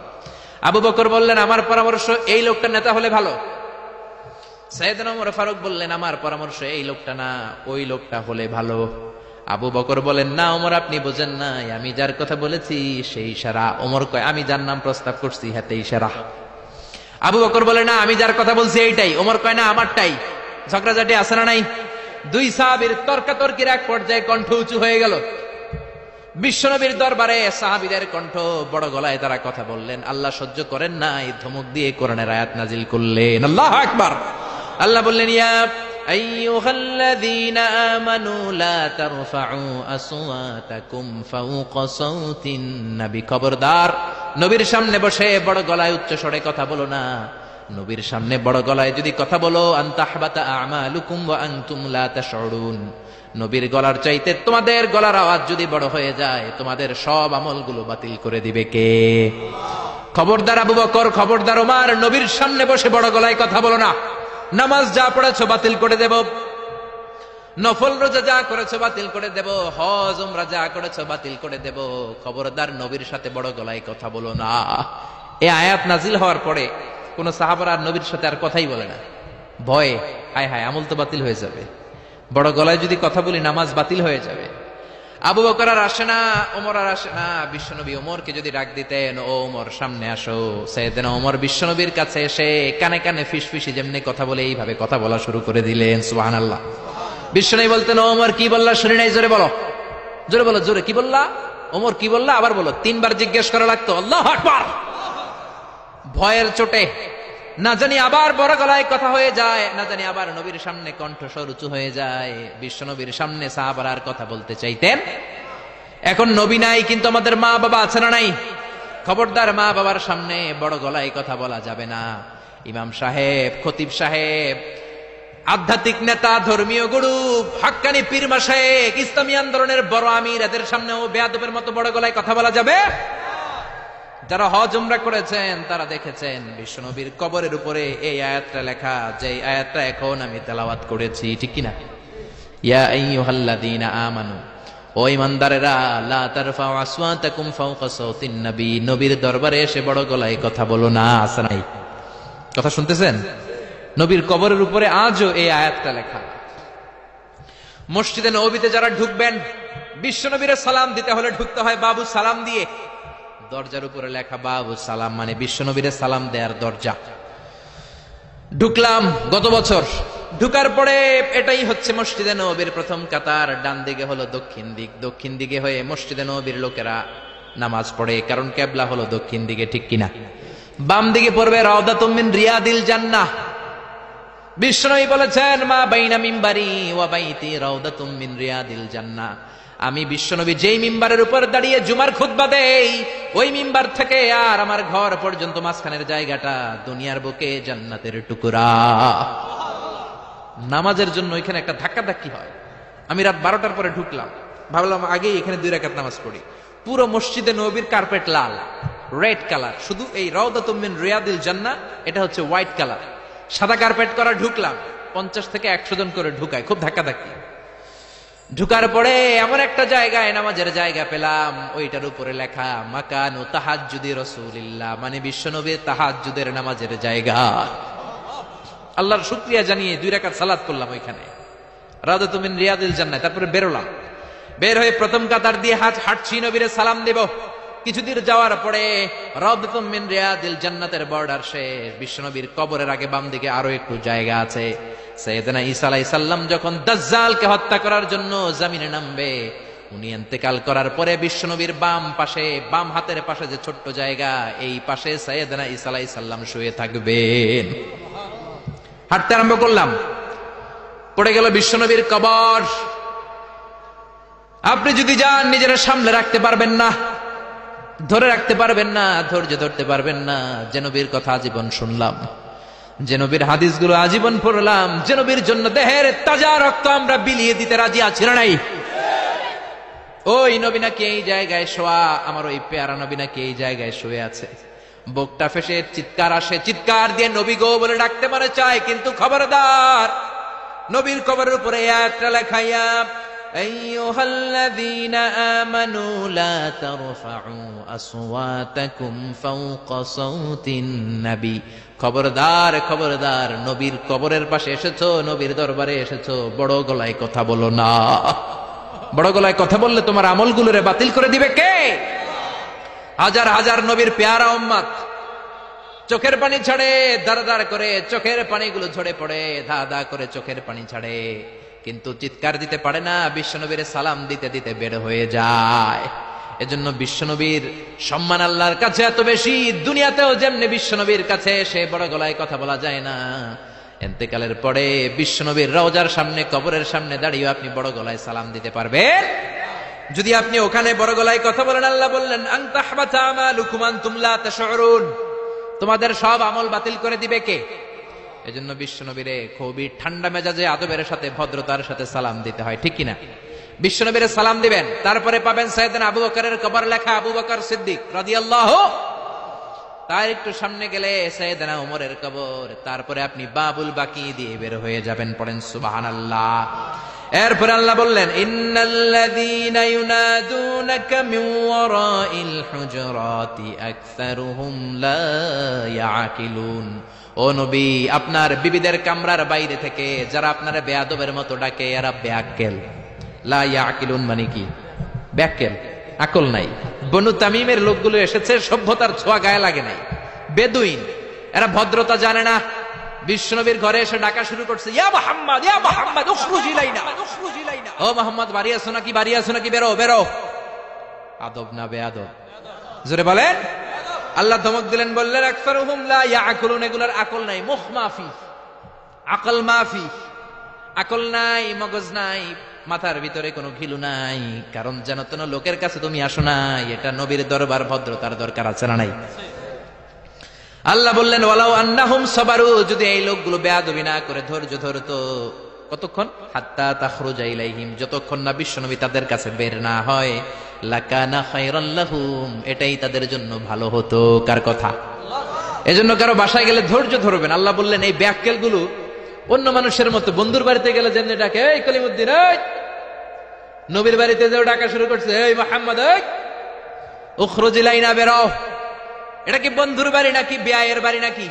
আবু বকর বললেন, আমার পরামর্শ এই লোকটা নেতা হলে ভালো। সাইয়েদনা ওমর ফারুক বললেন, আমার পরামর্শ এই লোকটা না, ওই লোকটা হলে ভালো। আবু বকর বলেন, না ওমর, আপনি বোঝেন নাই, আমি যার কথা বলেছি সেই ইশারা। ওমর কয়, আমি যার নাম প্রস্তাব করছি হাতে ইশারা। আবু বকর বলে, না আমি যার কথা বলছি এইটাই। ওমর কয়, না আমারটাই। ঝগড়াঝাটি আছে না নাই? দুই সাহাবীর তর্কাতর্কির এক পর্যায়ে কণ্ঠ উঁচু হয়ে গেল। বিশ্বনবীর দরবারে সাহাবীদের কণ্ঠ বড় গলায় তারা কথা বললেন। আল্লাহ সহ্য করেন নাই, ধমক দিয়ে কোরআনের আয়াত নাজিল করলেন। আল্লাহু আকবার। আল্লাহ বললেন, ইয়া আইয়ুহাল্লাযীনা আমানু লা তারফাউ আসওয়াতাকুম ফাওকা সাওতিন নবী, খবরদার, নবীর সামনে বসে বড় গলায় উচ্চ স্বরে কথা বলো না। নবীর সামনে বড় গলায় যদি কথা বলো, আনতাহবাতা আমালুকুম ওয়া আনতুম লা তাশউরুন, নবীর গলার চাইতে তোমাদের গলার আওয়াজ যদি বড় হয়ে যায়, তোমাদের সব আমলগুলো বাতিল করে দিবে কে? খবরদার আবু বকর, খবরদার ওমর, নবীর সামনে বসে বড় গলায় কথা বলো না। নামাজ যা পড়েছো বাতিল করে দেব, নফল রোজা যা করেছো বাতিল করে দেব, হজ উমরা যা করেছো বাতিল করে দেব। খবরদার, নবীর সাথে বড় গলায় কথা বলো না। এই আয়াত নাজিল হওয়ার পরে কোন সাহাবারা নবীর সাথে আর কথাই বলে না, ভয়ে, হায় হায় আমল তো বাতিল হয়ে যাবে, বড় গলায় যদি কথা বলি নামাজ বাতিল হয়ে যাবে। আবু বকর আর আসে না, ওমর আর আসে না। বিশ্বনবী ওমরকে যদি ডাক দিতেন, ও ওমর সামনে আসো, সাইয়েদনা ওমর বিশ্বনবীর কাছে এসে কানে কানে ফিসফিসি যেমনি কথা বলে এইভাবে কথা বলা শুরু করে দিলেন। সুবহানাল্লাহ। বিশ্বনবী বলতেন, ও ওমর কি বললা শুনি নাই, জোরে বলো, জোরে বলো, জোরে, কি বললা? ওমর কি বললা আবার বলো। তিনবার জিজ্ঞেস করা লাগতো। আল্লাহু আকবার। ভয়ের চোটে না জানি আবার বড় গলায় কথা হয়ে যায়, না জানি আবার নবীর সামনে কণ্ঠস্বর উঁচু হয়ে যায়। বিশ্ব নবীর সামনে সাহাবারা আর কথা বলতে চাইতেন। এখন নবী নাই, কিন্তু আমাদের মা বাবা আছে না নাই? খবরদার, মা বাবার সামনে বড় গলায় কথা বলা যাবে না। ইমাম সাহেব, খতিব সাহেব, আধ্যাত্মিক নেতা, ধর্মীয় গুরু, হাক্কানি পীর মাশায়েখ, ইসলামী আন্দোলনের বড় আমির, এদের সামনেও বেয়াদবের মতো বড় গলায় কথা বলা যাবে? যারা হজ উমরা করেছেন তারা দেখেছেন বিশ্বনবীর কবরের উপরে এই আয়াতটা লেখা, যে আয়াতটা এখন আমি তেলাওয়াত করেছি, ঠিক কিনা? ইয়া আইয়ুহাল্লাযীনা আমানু, ও ঈমানদারেরা, লা তারফাউ আসওয়াতাকুম ফাওকা সাওতিন নবী, নবীর দরবারে এসে বড় গলায় কথা বলো না। আছে নাই? কথা শুনতেছেন? নবীর কবরের উপরে আজও এই আয়াতটা লেখা। মসজিদে নববীতে যারা ঢুকবেন, বিশ্বনবীর সালাম দিতে হলে ঢুকতে হয় বাবু সালাম দিয়ে। দরজার উপরে লেখা বাবু সালাম, মানে বিশ্বনবীর সালাম দেয়ার দরজা। ঢুকলাম গত বছর, ঢুকার পরে এটাই হচ্ছে মসজিদে নববীর প্রথম কাতার। ডান দিকে হলো দক্ষিণ দিক, দক্ষিণ দিকে হয়ে মসজিদে নববীর লোকেরা নামাজ পড়ে, কারণ কেবলা হলো দক্ষিণ দিকে, ঠিক কিনা? বাম দিকে পড়বে রাউদাতুম মিন রিয়াদিল জান্নাহ। বিশ্বনবী বলেছেন, মা বাইনা মিম্বারি ওয়া বাইতি রাউদাতুম মিন রিয়াদিল জান্নাহ, আমি বিশ্বনবী যেই মিম্বারের উপর দাঁড়িয়ে জুমার খুতবা দেই, ওই মিম্বার থেকে আর আমার ঘর পর্যন্ত মাঝখানের জায়গাটা দুনিয়ার বুকে জান্নাতের টুকরা। নামাজের জন্য এখানে একটা ধাক্কাধাক্কি হয়। আমি রাত 12টার পরে ঢুকলাম, ভাবলাম আগেই এখানে 2 রাকাত নামাজ পড়ি। পুরো মসজিদে নববীর কার্পেট লাল, রেড কালার, শুধু এই রাউদাতুম মিন রিয়াদিল জান্নাহ এটা হচ্ছে হোয়াইট কালার, সাদা কার্পেট করা। ঢুকলাম, 50 থেকে 100 জন করে ঢুকায়, খুব ধাক্কাধাক্কি। ঢুকার পরে এমন একটা জায়গায় নামাজের জায়গা পেলাম, ওইটার উপরে লেখা মাকানু তাহাজ্জুদি রাসূলিল্লাহ, মানে বিশ্বনবীর তাহাজ্জুদের নামাজের জায়গা। আল্লাহর শুকরিয়া জানিয়ে 2 রাকাত সালাত করলাম ওইখানে, রাউদাতু মিন রিয়াদিল জান্নাহ। তারপরে বেরোলাম, বের হয়ে প্রথম কাতার দিয়ে হাঁটছি, নবীরে সালাম দেব। কিছুদূর যাওয়ার পরে রাউদাতু মিন রিয়াদিল জান্নাতের বর্ডার শেষ, বিশ্বনবীর কবরের আগে বাম দিকে আরো একটু জায়গা আছে। সাইয়েদনা ঈসা আলাইহিস সালাম যখন দাজ্জালকে হত্যা করার জন্য জমিনে নামবে, উনি ইন্তেকাল করার পরে বিশ্বনবীর বাম পাশে, বাম হাতের পাশে যে ছোট্ট জায়গা, এই পাশে সাইয়েদনা ঈসা আলাইহিস সালাম শুয়ে থাকবেন। হাঁটতে আরম্ভ করলাম, পড়ে গেল বিশ্বনবীর কবর। আপনি যদি যান নিজেরা সামলে রাখতে পারবেন না, ধরে রাখতে পারবেন না, ধৈর্য ধরতে পারবেন না। যে নবীর কথা আজীবন শুনলাম, যে নবীর হাদিসগুলো আজীবন পড়লাম, যে নবীর জন্য দেহের তাজা রক্ত আমরা বিলিয়ে দিতে রাজি আছি না নাই? ওই নবী নাকি এই জায়গায় শোয়া, আমার ওই পেয়ারা নবী নাকি এই জায়গায় শুয়ে আছে। বুকটা ফেসে চিৎকার আসে, চিৎকার দিয়ে নবী গো বলে ডাকতে মনে চায়, কিন্তু খবরদার, নবীর কবরের উপরে একটা লেখাইয়া আইয়ুহাল্লাযীনা আমানু লা তারফাউ আসওয়াতাকুম ফাওকা সাওতিন নবী। খবরদার, খবরদার, নবীর কবরের পাশে এসেছো, নবীর দরবারে এসেছো, বড় গলায় কথা বলো না। বড় গলায় কথা বললে তোমার আমলগুলোরে বাতিল করে দিবে কে? হাজার হাজার নবীর পেয়ারা উম্মত চোখের পানি ছাড়ে, দাঁড় দাঁড় করে চোখের পানিগুলো ঝরে পড়ে, ধা ধা করে চোখের পানি ছাড়ে, কিন্তু চিৎকার দিতে পারে না। বিশ্বনবীর সালাম দিতে দিতে বের হয়ে যায়। এজন্য বিশ্বনবীর সম্মান আল্লাহর কাছে এত বেশি, দুনিয়াতেও যেমনি বিশ্বনবীর কাছে সে বড় গলায় কথা বলা যায় না, ইন্তেকালের পরে বিশ্বনবীর রওজার সামনে, কবরের সামনে দাঁড়িয়ে আপনি বড় গলায় সালাম দিতে পারবেন? যদি আপনি ওখানে বড় গলায় কথা বলেন, আল্লাহ বললেন আন তাহবাতা আমালুকুম আনতুম লা তাশউরুন, তোমাদের সব আমল বাতিল করে দিবে কে? এজন্য বিশ্বনবীরে খুবই ঠান্ডা মেজাজে, আদবের সাথে, ভদ্রতার সাথে সালাম দিতে হয়, ঠিক কিনা? বিশ্বনবীরে সালাম দিবেন, তারপরে পাবেন সাইয়েদনা আবু বকরের কবর লেখা আবু বকর সিদ্দিক রাদিয়াল্লাহু। তার একটু সামনে গেলে সাইয়েদনা ওমরের কবর, তারপরে আপনি বাবুল বাকি দিয়ে বের হয়ে যাবেন। পড়েন সুবহানাল্লাহ। এরপরে আল্লাহ বললেন ইন্নাল্লাযীনা ইউনাদুনাকা মিন ওয়ারাইল হুজুরাতি আকসারুহুম লা ইয়াকিলুন। ও নবী, আপনার বিবিদের কামরার বাইরে থেকে যারা আপনারা বেয়াদবের মতো ডাকে, এরা বেআক্কেল। লা ইয়াকিলুন মানে কি? বেআক্কেল, আকল নাই। বনু তামিমের লোকগুলো এসেছে, সভ্যতার ছোঁয়া গায়ে লাগে নাই, বেদুইন, এরা ভদ্রতা জানে না। বিশ্বনবীর ঘরে এসে ডাকা শুরু করছে, ইয়া মুহাম্মদ, ইয়া মুহাম্মদ, উখরুজ ইলাইনা, উখরুজ ইলাইনা। ও মুহাম্মদ, বাড়ি আছো নাকি, বাড়ি আছো নাকি, বেরো বেরো। আদব না বেয়াদব? জোরে বলেন। আল্লাহ ধমক দিলেন, বললেন আকসারুহুম লা ইয়াকুলুন, এগুলার আকল নাই, মুখ মাফি, আকল মাফি, আকল নাই, মগজ নাই, মাথার ভিতরে কোনো ঘিলু নাই। কারণ যেন তেন লোকের কাছে তুমি আসো নাই, এটা নবীর দরবার, ভদ্রতার দরকার আছে না নাই? আল্লাহ বললেন ওয়ালাউ আন্নাহুম সাবারু, যদি এই লোকগুলো বেয়াদবি না করে ধৈর্য ধরতো, কতক্ষণ? হাত্তা তাখরুজা ইলাইহিম, যতক্ষণ না বিশ্বনবী তাদের কাছে বের না হয়, লাকানা খায়রান লাহুম, এটাই তাদের জন্য ভালো হতো। কার কথা? এজন্য কারো বাসায় গেলে ধৈর্য ধরবেন। আল্লাহ বললেন এই বেয়াক্কেল গুলো অন্য মানুষের মতো, বন্ধুর বাড়িতে গেলে যেমনি ডাকে, এই কলিমুদ্দিন, এই, নবীর বাড়িতে যেও ডাকা শুরু করছে, এই মুহাম্মদ, এই উখরুজ ইলাইনা, বেরো। এটা কি বন্ধুর বাড়ি নাকি বেয়ায়ের বাড়ি নাকি?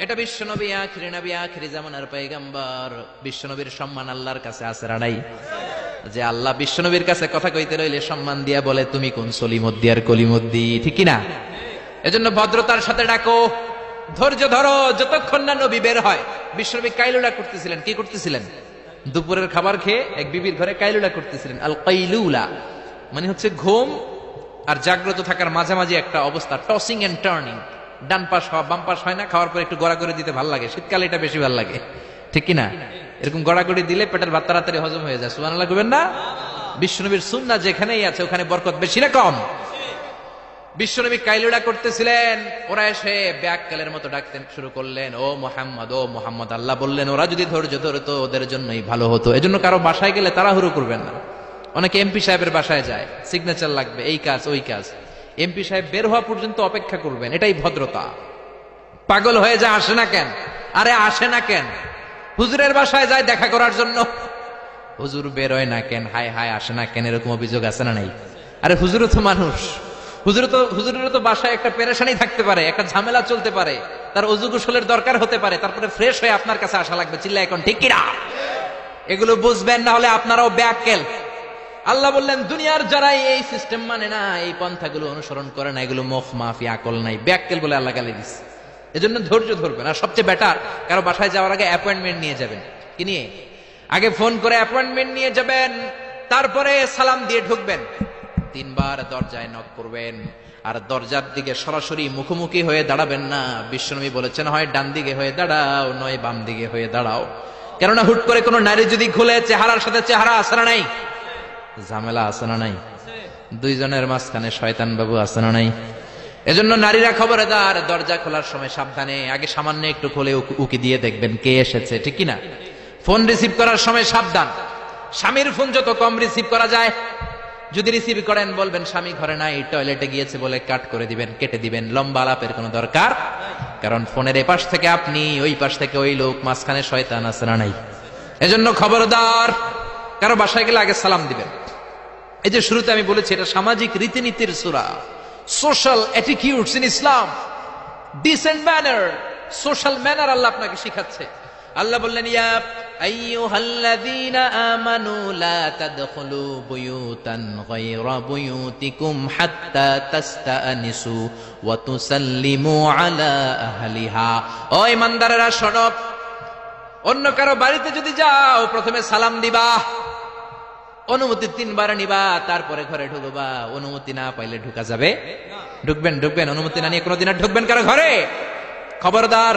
এটা বিশ্বনবী, আখিরি নবী, আখিরি জামানার পয়গম্বর। বিশ্বনবীর সম্মান আল্লাহর কাছে আছে না নাই? যে আল্লাহ বিশ্বনবীর কাছে কথা কইতে রইলে সম্মান দিয়া বলে, তুমি কোন সলিমুদ্দি আর কলিমুদ্দি, ঠিক কি না? এজন্য ভদ্রতার সাথে ডাকো, ধৈর্য ধরো যতক্ষণ না নবী বের হয়। বিশ্বনবী কাইলুলা করতেছিলেন। কি করতেছিলেন? দুপুরের খাবার খেয়ে এক বিবির ঘরে কাইলুলা করতেছিলেন। আল কাইলুলা মানে হচ্ছে ঘুম আর জাগ্রত থাকার মাঝামাঝি একটা অবস্থা, টসিং এন্ড টার্নিং, ডান পাশ হওয়া বাম পাশ হয় না, খাওয়ার পর একটু গড়াগড়ি দিতে ভালো লাগে, শীতকালে এটা বেশি ভালো লাগে, ঠিক কিনা? এরকম গড়াগড়ি দিলে পেটের ভাত তাড়াতাড়ি হজম হয়ে যায়। সুবহানাল্লাহ করবেন না? বিশ্বনবীর সুন্নাহ যেখানেই আছে ওখানে বরকত বেশি না কম? বিশ্বনবী কাইলুলা করতেছিলেন, ওরা এসে ব্যাককালের মতো ডাকতে শুরু করলেন, ও মুহাম্মদ, ও মুহাম্মদ। আল্লাহ বললেন ওরা যদি ধৈর্য ধরতো ওদের জন্যই ভালো হতো। এজন্য কারো বাসায় গেলে তাড়াহুড়ো করবেন না। অনেকে এমপি সাহেবের বাসায় যায়, সিগনেচার লাগবে, এই কাজ ওই কাজ, এমপি সাহেব বের হওয়া পর্যন্ত অপেক্ষা করবেন, এটাই ভদ্রতা। পাগল হয়ে যায়, আসে না কেন? আরে আসে না কেন? হুজুরের বাসায় যায় দেখা করার জন্য, হুজুর বের হয় না কেন? হায় হায়, আসে না কেন? এরকম অভিযোগ আছে না নাই? আরে হুজুরও তো মানুষ, হুজুরেরও তো বাসায় একটা পেরেশানি থাকতে পারে, একটা ঝামেলা চলতে পারে, তার অজু গোসলের দরকার হতে পারে, তারপরে ফ্রেশ হয়ে আপনার কাছে আসা লাগবে। চিল্লা এখন ঠিক কিনা? এগুলো বুঝবেন, না হলে আপনারাও ব্যাককেল। আল্লাহ বললেন দুনিয়ার যারা এই সিস্টেম মানে না, এই পন্থাগুলো অনুসরণ করে না, এগুলো মুখ মাফি, আকল নাই, ব্যাককেল বলে আল্লাহ গালি দিচ্ছে। এজন্য ধৈর্য ধরবেন। আর সবচেয়ে বেটার, কারো বাসায় যাওয়ার আগে অ্যাপয়েন্টমেন্ট নিয়ে যাবেন। কি নিয়ে? আগে ফোন করে অ্যাপয়েন্টমেন্ট নিয়ে যাবেন, তারপরে সালাম দিয়ে ঢুকবেন। 3 বার দরজায় নক করবেন, আর দরজার দিকে সরাসরি মুখোমুখি হয়ে দাঁড়াবেন না। বিশ্বনবী বলেছেন, হয় ডান দিকে হয়ে দাঁড়াও, নয় বাম দিকে হয়ে দাঁড়াও। কেননা হুট করে কোনো নারী যদি খুলে, চেহারার সাথে চেহারা আছে না নাই? ঝামেলা আছে না নাই? দুইজনের মাঝখানে শয়তান বাবু আছে না নাই? এজন্য নারীরা খবরদার, দরজা খোলার সময় সাবধানে, আগে সামান্য একটু খুলে উকি দিয়ে দেখবেন কে এসেছে, ঠিক কিনা? ফোন রিসিভ করার সময় সাবধান, স্বামীর ফোন যত কম রিসিভ করা যায়। যদি রিসিভ করেন বলবেন স্বামী ঘরে নাই, টয়লেটে গিয়েছে বলে কাট করে দিবেন, কেটে দিবেন। লম্বা আলাপের কোনো দরকার, কারণ ফোনের এপাশ থেকে আপনি, ওই পাশ থেকে ওই লোক, মাঝখানে শয়তান আছে না নাই? এজন্য খবরদার, কারো বাসায় গেলে আগে সালাম দিবেন। এই যে শুরুতে আমি বলেছি, এটা সামাজিক রীতিনীতির সূরা, social attitudes in Islam, decent manner, social manner আল্লাহ আপনাকে শিখাচ্ছে। আল্লাহ বললেন, ইয়া আইয়ুহাল্লাযীনা আমানু লা তাদখুলু বুয়ুতান গায়রা বুয়ুতিকুম হাত্তা তাস্তানিসু ওয়া তুসাল্লিমু আলা আহলিহা। ও ঈমানদারেরা শোনো, অন্য কারো বাড়িতে যদি যাও প্রথমে সালাম দিবা, অনুমতি 3 বার নিবা, তারপরে ঘরে ঢুকবা। অনুমতি না পাইলে ঢুকা যাবে? ঢুকবেন, অনুমতি না নিয়ে কোনোদিন আর ঢুকবেন কারো ঘরে? খবরদার।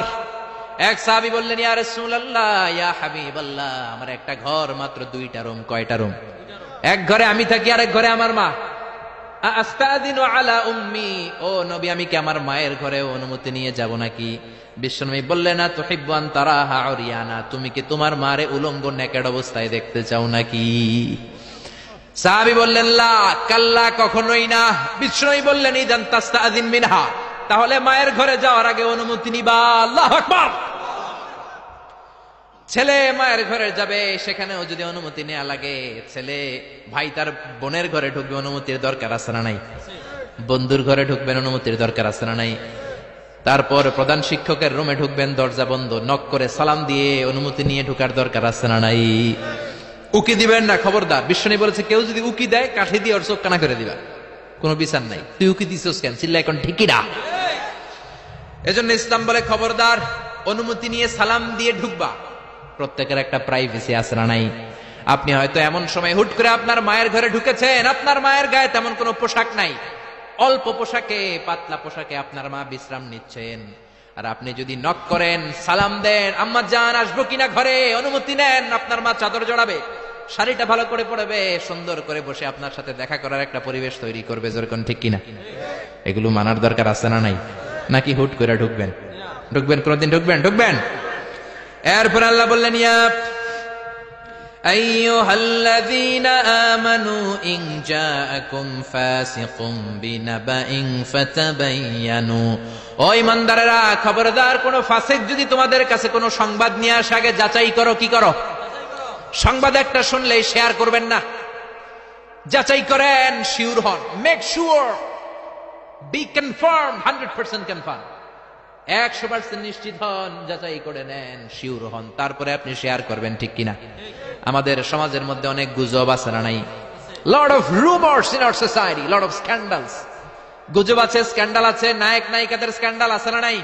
এক সাহাবী বললেন, ইয়া রাসূলুল্লাহ, ইয়া হাবিবাল্লাহ, আমার একটা ঘর, মাত্র 2টা রুম। কয়টা রুম? এক ঘরে আমি থাকি, আরেক ঘরে আমার মা। আস্তাযিনু আলা উম্মি, ও নবী, আমি কি আমার মায়ের ঘরে অনুমতি নিয়ে যাব নাকি? বিশ্বনবী বললেন, না তুহিব্বু আন তারাহা উরিয়ানা, তুমি কি তোমার মারে উলঙ্গ নেকেড অবস্থায় দেখতে চাও নাকি? সাহাবী বললেন, লা, কাল্লা, কখনোই না। বিশ্বনবী বললেন, ইদান তাস্তাযিন মিনহা, তাহলে মায়ের ঘরে যাওয়ার আগে অনুমতি নিবা। আল্লাহু আকবার। ছেলে মায়ের ঘরে যাবে, সেখানেও যদি অনুমতি নেওয়া লাগে, ছেলে ভাই তার বোনের ঘরে ঢুকবে, অনুমতির দরকার আছে না নাই? বন্ধুর ঘরে ঢুকবেন, অনুমতির দরকার আছে না নাই? তারপর প্রধান শিক্ষকের রুমে ঢুকবেন, দরজা বন্ধ, নক করে সালাম দিয়ে অনুমতি নিয়ে ঢুকার দরকার আছে না নাই? উকি দিবেন না, খবরদার। বিশ্বনবী বলেছে, কেউ যদি উকি দেয়, কাঠি দিয়ে ওর চোখ কানা করে দিবা, কোনো বিচার নাই। তুই উকি দিছিস কেন? চিল্লা এখন ঠিকই না। এজন্য ইসলাম বলে, খবরদার, অনুমতি নিয়ে সালাম দিয়ে ঢুকবা। প্রত্যেকের একটা প্রাইভেসি আছে না নাই? আপনি হয়তো এমন সময় হুট করে আপনার মায়ের ঘরে ঢুকেছেন, আপনার মায়ের গায়ে তেমন কোনো পোশাক নাই, অল্প পোশাকে, পাতলা পোশাকে আপনার মা বিশ্রাম নিচ্ছেন। আর আপনি যদি নক করেন, সালাম দেন, আম্মা জান আসবো কিনা ঘরে, অনুমতি নেন, আপনার মা চাদর জড়াবে, শাড়িটা ভালো করে পরবে, সুন্দর করে বসে আপনার সাথে দেখা করার একটা পরিবেশ তৈরি করবে। যেরকম ঠিক কিনা? এগুলো মানার দরকার আছে না নাই? নাকি হুট করে ঢুকবেন? কোনদিন ঢুকবেন। এরপর আল্লাহ বললেন, ইয়া আইয়ুহাল্লাযীনা আমানু ইন জাআকুম ফাসিকুম বিনাবাইন ফাতাবায়ানু, ও ঈমানদারেরা, খবরদার, কোন ফাসিক যদি তোমাদের কাছে কোনো সংবাদ নিয়ে আসে, আগে যাচাই করো। কি করো? সংবাদ একটা শুনলেই শেয়ার করবেন না, যাচাই করেন, শিওর হন, make sure, be confirm, 100% confirm, 100% নিশ্চিত হন, যাচাই করে নেন, শিওর হন, তারপরে আপনি শেয়ার করবেন, ঠিক কিনা? আমাদের সমাজের মধ্যে অনেক গুজব আছে না নাই? Lot of rumours in our society, lot of scandals. গুজব আছে, স্ক্যান্ডাল আছে, নায়ক নায়িকাদের স্ক্যান্ডাল আছে না নাই?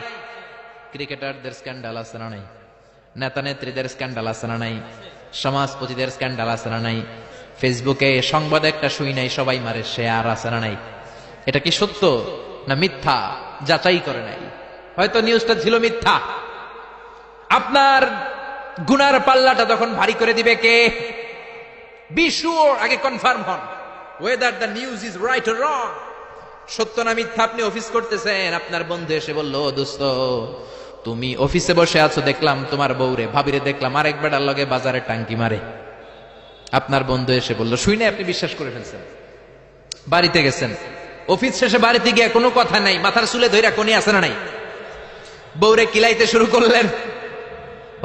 ক্রিকেটারদের স্ক্যান্ডাল আছে না নাই? নেতা নেত্রীদের স্ক্যান্ডাল আছে না নাই? সমাজপতিদের স্ক্যান্ডাল আছে না নাই? ফেসবুকে সংবাদ একটা শুই নাই, সবাই মারে শেয়ার, আছে না নাই? এটা কি সত্য না মিথ্যা যাচাই করে নাই। হয়তো নিউজটা ছিল মিথ্যা, আপনার গুনার পাল্লাটা তখন ভারী করে দিবে কে? বি শিওর, আগে কনফার্ম হন whether the news is right or wrong, সত্য না মিথ্যা। আপনি অফিস করতেছেন, আপনার বন্ধু এসে বলল, দোস্ত তুমি অফিসে বসে আছো, দেখলাম তোমার বউরে, ভাবিরে দেখলাম আরেক বেটার লগে বাজারে টাঙ্কি মারে। আপনার বন্ধু এসে বলল, শুনে আপনি বিশ্বাস করে ফেলছেন। বাড়িতে গেছেন, অফিস শেষে বাড়িতে গিয়ে কোনো কথা নাই, মাথার চুলে ধইরা কোনি আছে না নাই? বউরে কিলাইতে শুরু করলেন।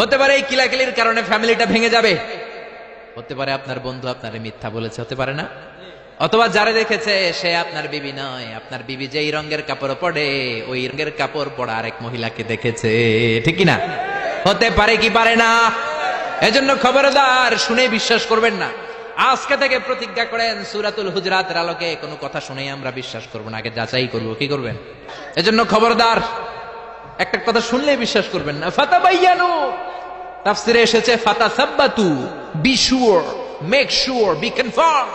হতে পারে এই কিলাকিলির কারণে ফ্যামিলিটা ভেঙে যাবে, হতে পারে আপনার বন্ধু আপনারে মিথ্যা বলেছে, হতে পারে না? অথবা যারা দেখেছে সে আপনার বিবি নয়, আপনার বিবি যেই রঙের কাপড় পরে ওই রঙের কাপড় পরা আরেক মহিলাকে দেখেছে, ঠিক কি না? হতে পারে কি পারে না? এজন্য খবরদার, শুনে বিশ্বাস করবেন না। আজকে থেকে প্রতিজ্ঞা করেন, সূরাতুল হুজরাতের আলোকে কোনো কথা শুনেই আমরা বিশ্বাস করব না, আগে যাচাই করব। কি করবেন? এজন্য খবরদার, একটা কথা শুনলেই বিশ্বাস করবেন না। ফাতাবায়ানু, তাফসিরে এসেছে ফাতাসাব্বাতু, be sure, make sure, be confirm.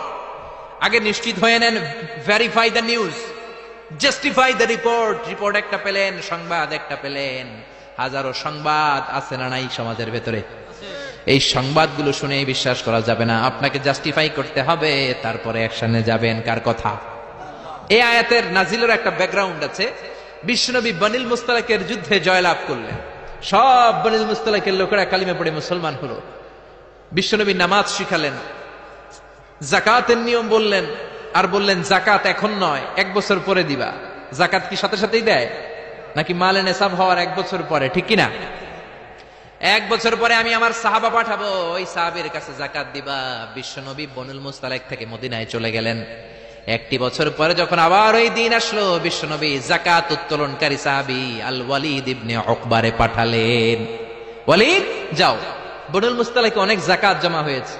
আগে নিশ্চিত হয়ে নেন, verify the news, justify the report. Report একটা পেলেন, সংবাদ একটা পেলেন, হাজারো সংবাদ আছে না নাই সমাজের ভেতরে? এই সংবাদগুলো শুনে বিশ্বাস করা যাবে না, আপনাকে জাস্টিফাই করতে হবে, তারপরে অ্যাকশনে যাবেন। কার কথা? এই আয়াতের নাজিলের একটা ব্যাকগ্রাউন্ড আছে। বিশ্বনবী বনিল মুস্তালাকের যুদ্ধে জয়লাভ করলেন, সব বনিল মুস্তালাকের লোকেরা কালিমা পড়ে মুসলমান হলো। বিশ্বনবী নামাজ শিখালেন, জাকাতের নিয়ম বললেন, আর বললেন জাকাত এখন নয়, 1 বছর পরে দিবা। জাকাত কি সাথে সাথেই দেয় নাকি মালে নেশাব হওয়ার 1 বছর পরে, ঠিক কিনা? 1 বছর পরে আমি আমার সাহাবা পাঠাবো, ওই সাহাবীর কাছে জাকাত দিবা। বিশ্বনবী বনুল মুস্তালিক থেকে মদিনায় চলে গেলেন। 1 বছর পরে যখন আবার ওই দিন আসলো, বিশ্বনবী জাকাত উত্তোলনকারী সাহাবী আল ওয়ালিদ ইবনে উকবারে পাঠালেন, ওয়ালিদ যাও, বনুল মুস্তালিকে অনেক জাকাত জমা হয়েছে,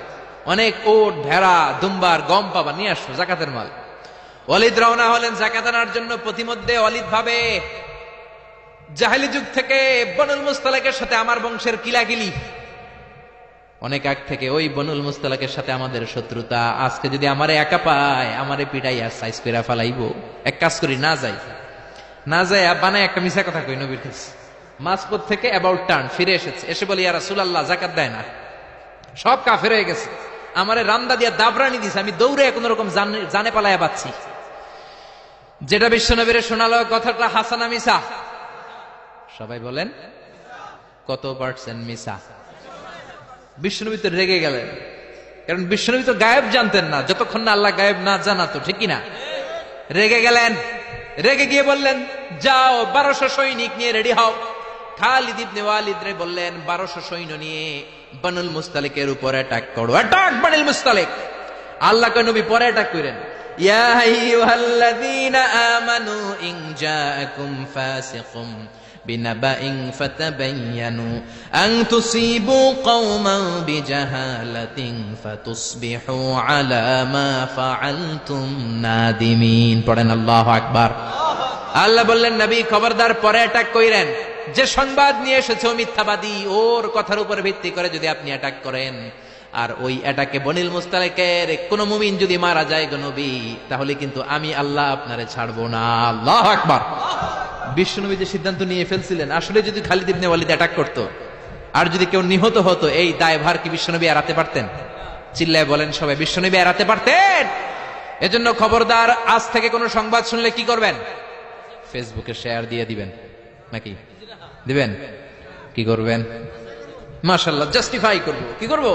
অনেক ওট, ভেড়া, দুম্বার, গম পাবা, নিয়ে আসো জাকাতের মাল। ওয়ালিদ রওনা হলেন জাকাত আনার জন্য। প্রতিমধ্যে ওয়ালিদ ভাবে, জাহেলি যুগ থেকে বনুল মুস্তালিকের সাথে আমার বংশের কিলাকিলি, অনেক আগ থেকে ওই বনুল মুস্তালিকের সাথে আমাদের শত্রুতা। আজকে যদি আমারে একা পায়, আমারে পিটাই আর সাইজ করে ফালাইবো। এক কাজ করি, না যাই, না যাই বানায় একটা মিছা কথা কই নবীর কাছে। মাঝপথ থেকে অ্যাবাউট টার্ন ফিরে এসেছে, এসে বলি ইয়া রাসূলুল্লাহ জাকাত দেয় না, সব কাফের হয়ে গেছে, আমারে রান্দা দিয়া দাবরানি দিছে, আমি দৌড়ে কোন রকম জানে পালায়া পাচ্ছি। যেটা বিশ্বনবীরে শোনালো, কথাটা হাসানা মিছা? সবাই বলেন কত পার্সেন্ট মিছা? বিশ্বনবী তো রেগে গেলেন, কারণ বিশ্বনবী তো গায়েব জানতেন না, যতক্ষণ না আল্লাহ গায়েব না জানাতো, ঠিক কিনা? রেগে গেলেন, রেগে গিয়ে বললেন যাও 1200 সৈনিক নিয়ে রেডি হও। খালিদ ইবনে ওয়ালিদ রে বললেন 1200 সৈন্য নিয়ে বনুল মুস্তালিকের উপর অ্যাটাক করো। অ্যাটাক বনুল মুস্তালিক। আল্লাহ কয় নবী পরে অ্যাটাক করেন, ইয়া আইয়ুহাল্লাযীনা আমানু ইন জাআকুম ফাসিকুম বিনাবাইন ফাতাবায়ানু আন তুসিবু কওমান বিজাহালাতিন ফাতুসবিহু আলা মা ফাআলতুম নাদিমিন। পড়েন আল্লাহু আকবার। আল্লাহ বললেন নবী খবরদার পরে অ্যাটাক কইরেন, যে সংবাদ নিয়ে এসেছে ও মিথ্যাবাদী, ওর কথার উপর ভিত্তি করে যদি আপনি অ্যাটাক করেন, আর ওই অ্যাটাকে বনিল মুস্তালিকের কোন মুমিন যদি মারা যায় গো নবী, তাহলে কিন্তু আমি আল্লাহ আপনারে ছাড়বো না। আল্লাহু আকবার। বিশ্বনবী যে সিদ্ধান্ত নিয়ে ফেলছিলেন, আসলে যদি খালিদ ইবনে ওয়ালিদ অ্যাটাক করতো আর যদি কেউ নিহত হতো, এই দায়ভার কি বিশ্বনবী এড়াতে পারতেন? চিল্লায় বলেন সবাই, বিশ্বনবী এড়াতে পারতেন? এজন্য খবরদার, আজ থেকে কোনো সংবাদ শুনলে কি করবেন? ফেসবুকে শেয়ার দিয়ে দিবেন, নাকি দিবেন? কি করবেন? মাশাআল্লাহ, জাস্টিফাই করব। কি করব?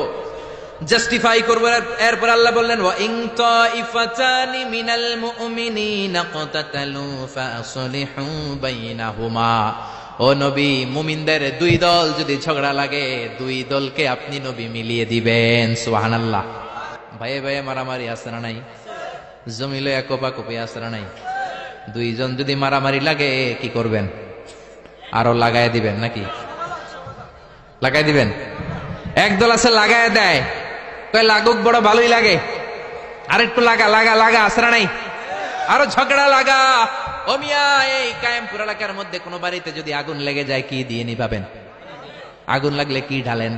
জাস্টিফাই করব। এরপর আল্লাহ বললেন ওয়া ইন তাইফাতানি মিনাল মুমিনিনা ক্তাতালু ফাসলিহু বাইনাহুমা। ও নবী, মুমিনদের 2 দল যদি ঝগড়া লাগে, 2 দলকে আপনি নবী মিলিয়ে দিবেন। সুবহানাল্লাহ। ভাইয়ে ভাইয়ে মারামারি আছে না নাই? জমিলে কোপাকুপি আছে না নাই? 2 জন যদি মারামারি লাগে কি করবেন? আরো লাগায় দিবেন নাকি? লাগাই দিবেন? একদল আছে লাগায় দেয়, কয় লাগুক, বড় ভালোই লাগে, আর একটু লাগা লাগা লাগা, আসরা নাই, আরো ঝগড়া লাগা। ও মিয়া, এই কায়েমপুর এলাকার মধ্যে কোন বাড়িতে যদি আগুন লেগে যায়, কি দিয়ে নিভাবেন? আগুন লাগলে কি ঢালেন?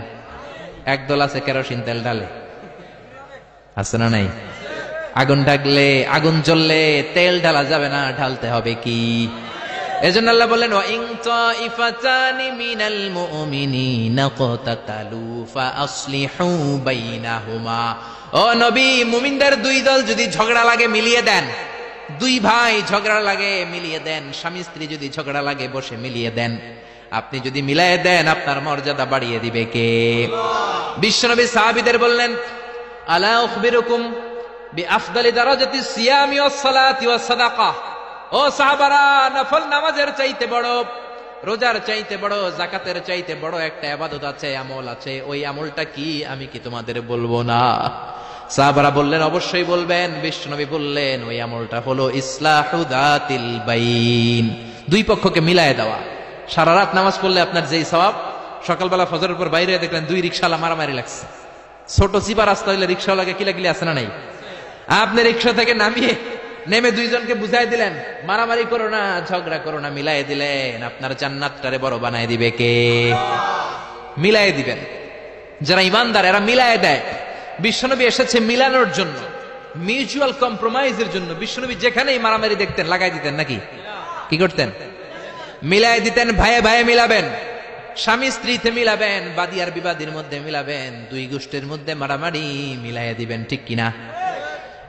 একদল আছে কেরোসিন তেল ঢালে, আছে না নাই? আগুন ঢাকলে, আগুন জ্বললে তেল ঢালা যাবে না, ঢালতে হবে কি? এজন্য আল্লাহ বললেন ওয়া ইন তাইফাতানি মিনাল মুমিনিনা ক্তাতালু ফাসলিহু বাইনাহুমা। ও নবী, মুমিনদের 2 দল যদি ঝগড়া লাগে মিলিয়ে দেন। 2 ভাই ঝগড়া লাগে মিলিয়ে দেন, স্বামী স্ত্রী যদি ঝগড়া লাগে বসে মিলিয়ে দেন। আপনি যদি মিলিয়ে দেন, আপনার মর্যাদা বাড়িয়ে দিবে কে? বিশ্বনবী সাহাবীদের বললেন আলা উখবিরুকুম বিআফদালি দারাজাতিস সিয়ামি ওয়াস সালাতি ওয়াস সাদাকা। ও সাহাবারা, নফল নামাজের চাইতে বড়, রোজার চাইতে বড়, যাকাতের চাইতে বড় একটা ইবাদত আছে, আমল আছে। ওই আমলটা কি আমি কি তোমাদের বলবো না? সাহাবারা বললেন অবশ্যই বলবেন। বিশ্বনবী বললেন ওই আমলটা হলো ইসলাহু যাতিল বাইন, দুই পক্ষকে মিলায় দেওয়া। সারা রাত নামাজ পড়লে আপনার যেই সওয়াব, সকালবেলা ফজরের পর বাইরে দেখলেন দুই রিকশাওয়ালা মারামারি লাগছে। ছোট চিপা রাস্তা হইলে রিকশাওয়ালাকে কিলাকিলি আছে না নাই? আপনি রিকশা থেকে নেমে দুইজনকে বুঝাই দিলেন মারামারি করো না, ঝগড়া করো না, মিলাই দিলেন, আপনার জান্নাতটারে বড় বানায় দিবে কে? মিলাই দিবেন। যারা ইমানদার এরা মিলাই দেয়। বিশ্বনবী এসেছে মিলানোর জন্য, মিউচুয়াল কম্প্রোমাইজের জন্য। বিশ্বনবী যেখানেই মারামারি দেখতেন লাগাই দিতেন নাকি? কি করতেন? মিলাই দিতেন। ভাইয়ে ভাইয়ে মিলাবেন, স্বামী স্ত্রীতে মিলাবেন, বাদী আর বিবাদীর মধ্যে মিলাবেন, দুই গোষ্ঠীর মধ্যে মারামারি মিলাই দিবেন, ঠিক কিনা?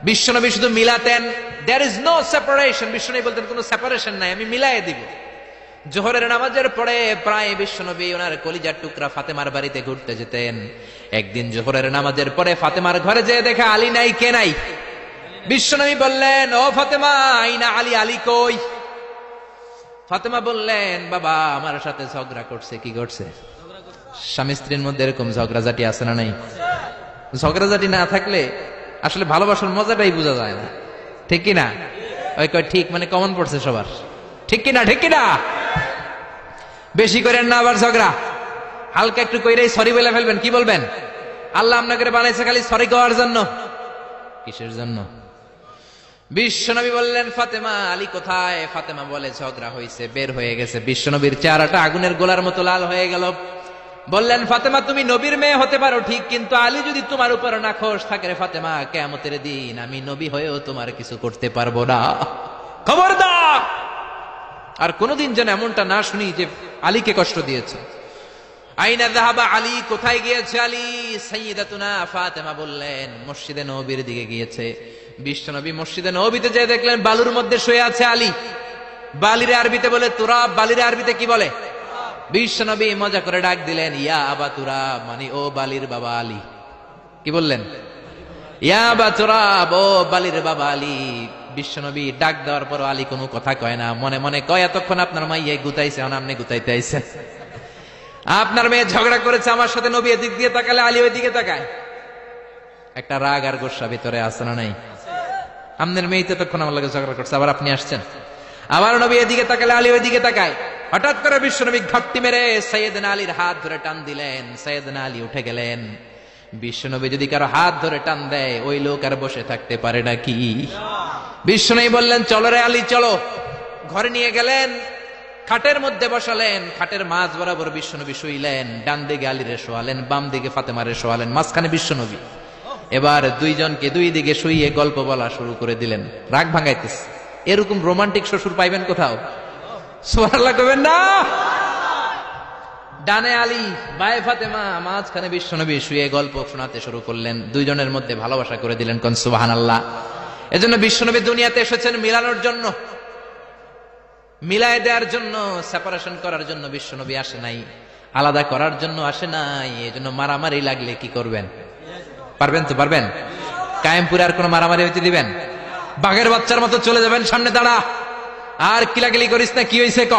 বিশ্বনবী শুধু মিলাতেন, দেয়ার ইজ নো সেপারেশন। বিশ্বনবী বলতেন কোনো সেপারেশন নাই, আমি মিলাই দিব। জোহরের নামাজের পরে প্রায় বিশ্বনবী ওনার কলিজার টুকরা ফাতেমার বাড়িতে ঘুরতে যেতেন। একদিন জোহরের নামাজের পরে ফাতেমার ঘরে যেয়ে দেখে আলী নাই। কে নাই? বিশ্বনবী বললেন ও ফাতেমা, আইনা আলী, আলী কই? ফাতেমা বললেন বাবা আমার সাথে ঝগড়া করছে। কি করছে? স্বামী স্ত্রীর মধ্যে এরকম ঝগড়াঝাটি আছে না নাই? ঝগড়াঝাটি না থাকলে আসলে ভালোবাসার মজাটাই বোঝা যায় না, ঠিক কিনা? ওই কয় ঠিক, মানে কমন পড়ছে সবার, ঠিক কিনা? ঠিক কিনা? বেশি করেন না আবার ঝগড়া, হালকা একটু কইরেই সরি বলে ফেলবেন। কি বলবেন? আল্লাহ আপনাকে বানাইছে খালি সরি কওয়ার জন্য, কিসের জন্য? বিশ্বনবী বললেন ফাতেমা আলী কোথায়? ফাতেমা বলে ঝগড়া হয়েছে, বের হয়ে গেছে। বিশ্বনবীর চেহারাটা আগুনের গোলার মতো লাল হয়ে গেল। বললেন ফাতেমা তুমি নবীর মেয়ে হতে পারো ঠিক, কিন্তু আলী যদি তোমার উপর নাখোশ থাকে রে ফাতেমা, কিয়ামতের দিন আমি নবী হয়েও তোমার কিছু করতে পারবো না। খবরদার আর কোনদিন যেন এমনটা না শুনি যে আলীকে কষ্ট দিয়েছে। আইনা যাহাবা আলী, কোথায় গিয়েছে আলী? সাইয়্যিদাতুনা ফাতেমা বললেন মসজিদে নববীর দিকে গিয়েছে। বিশ্বনবী মসজিদে নববীতে যেয়ে দেখলেন বালুর মধ্যে শুয়ে আছে আলী। বালিরে আরবিতে বলে তুরাব, বালিরে আরবিতে কি বলে? বিশ্বনবী মজা করে ডাক দিলেন ইয়া আবা তুরাব, মানে ও বালির বাবা আলী। কি বললেন? ইয়া আবা তুরাব, ও বালির বাবা আলী। বিশ্বনবী ডাক দেওয়ার পর আলী কোনো কথা কয় না, মনে মনে কয় এতক্ষণ আপনার মাইয়ে গুতাইছে, এখন আপনি গুতাইতে আইছেন। আপনার মেয়ে ঝগড়া করেছে আমার সাথে, নবী এদিক দিয়ে তাকালে আলী ওই দিকে তাকায়। একটা রাগ আর গোসা ভিতরে আছে না নাই? আপনার মেয়ে তো তখন আমার লাগে ঝগড়া করছে, আবার আপনি আসছেন। আবার নবী এদিকে তাকালে আলী ওই দিকে তাকায়। হঠাৎ করে বিশ্বনবী ঘাপটি মেরে সাইয়েদনা আলীর হাত ধরে টান দিলেন। সাইয়েদনা আলী উঠে গেলেন। বিশ্বনবী যদি কারো হাত ধরে টান দেয় ওই লোক আর বসে থাকতে পারে নাকি? বিশ্বনবী বললেন চলো রে আলী চলো। ঘরে নিয়ে গেলেন, খাটের মধ্যে বসালেন, খাটের মাঝ বরাবর বিশ্বনবী শুইলেন। ডান দিকে আলীরে শোয়ালেন, বাম দিকে ফাতেমারে শোয়ালেন, মাঝখানে বিশ্বনবী। এবার দুইজনকে দুই দিকে শুইয়ে গল্প বলা শুরু করে দিলেন। রাগ ভাঙাইতেছে। এরকম রোমান্টিক শ্বশুর পাইবেন কোথাও? সুবহানাল্লাহ কইবেন না? ডানে আলী, বায়ে ফাতেমা, মাঝখানে বিশ্বনবী শুয়ে গল্প শোনাতে শুরু করলেন। দুইজনের মধ্যে ভালোবাসা করে দিলেন। কোন সুবহানাল্লাহ। এজন্য বিশ্বনবী দুনিয়াতে এসেছেন মিলানোর জন্য, মিলায় দেওয়ার জন্য, সেপারেশন করার জন্য বিশ্বনবী আসে নাই, আলাদা করার জন্য আসে নাই। এজন্য মারামারি লাগলে কি করবেন? পারবেন তো? পারবেন? কায়েমপুরে আর কোন মারামারি হইতে দিবেন? বাঘের বাচ্চার মতো চলে যাবেন, সামনে দাঁড়া, আর কিলাকিলি করিস না, কি হইছে ক?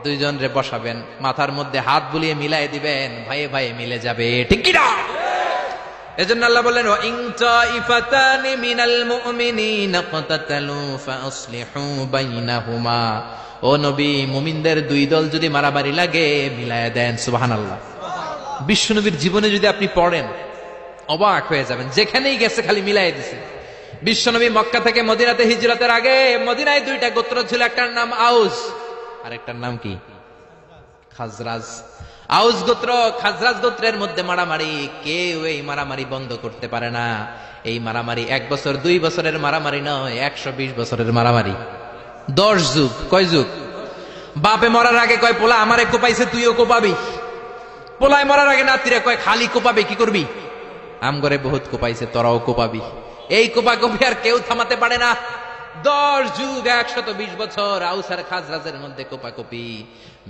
দুইজন রে বসাবেন, মাথার মধ্যে হাত বুলিয়ে মিলাই দিবেন, ভাইয়ে ভাইয়ে মিলে যাবে, ঠিক কি না? এজন্য আল্লাহ বললেন ওয়া ইন তাইফাতানি মিনাল মুমিনিনা ক্তাতালু ফাসলিহু বাইনাহুমা। ও নবী, মুমিনদের দুই দল যদি মারামারি লাগে মিলায়া দেন। সুবহানাল্লাহ। বিশ্বনবীর জীবনে যদি আপনি পড়েন অবাক হয়ে যাবেন, যেখানেই গেছে খালি মিলাই দিছে। বিশ্বনবী মক্কা থেকে মদিনাতে হিজরতের আগে মদিনায় দুইটা গোত্র ছিল, একটার নাম আউস আর একটার নাম কি? খাজরাজ। আউস গোত্র খাজরাজ গোত্রের মধ্যে মারামারি, কেউ এই মারামারি বন্ধ করতে পারে না। এই মারামারি 1 বছর 2 বছরের মারামারি নয়, 120 বছরের মারামারি। 10 যুগ। কয় যুগ? বাপে মরার আগে কয় পোলা আমারে কোপাইছে তুইও কোপাবি। পোলায় মরার আগে নাতিরে কয় খালি কোপাবে, কি করবি? আমগরে বহুত কোপাইছে, তোরাও কোপাবি। এই কোপাকপি আর কেউ থামাতে পারে না। 10 যুগ 120 বছর আউস আর খাজরাজের মধ্যে কোপাকপি।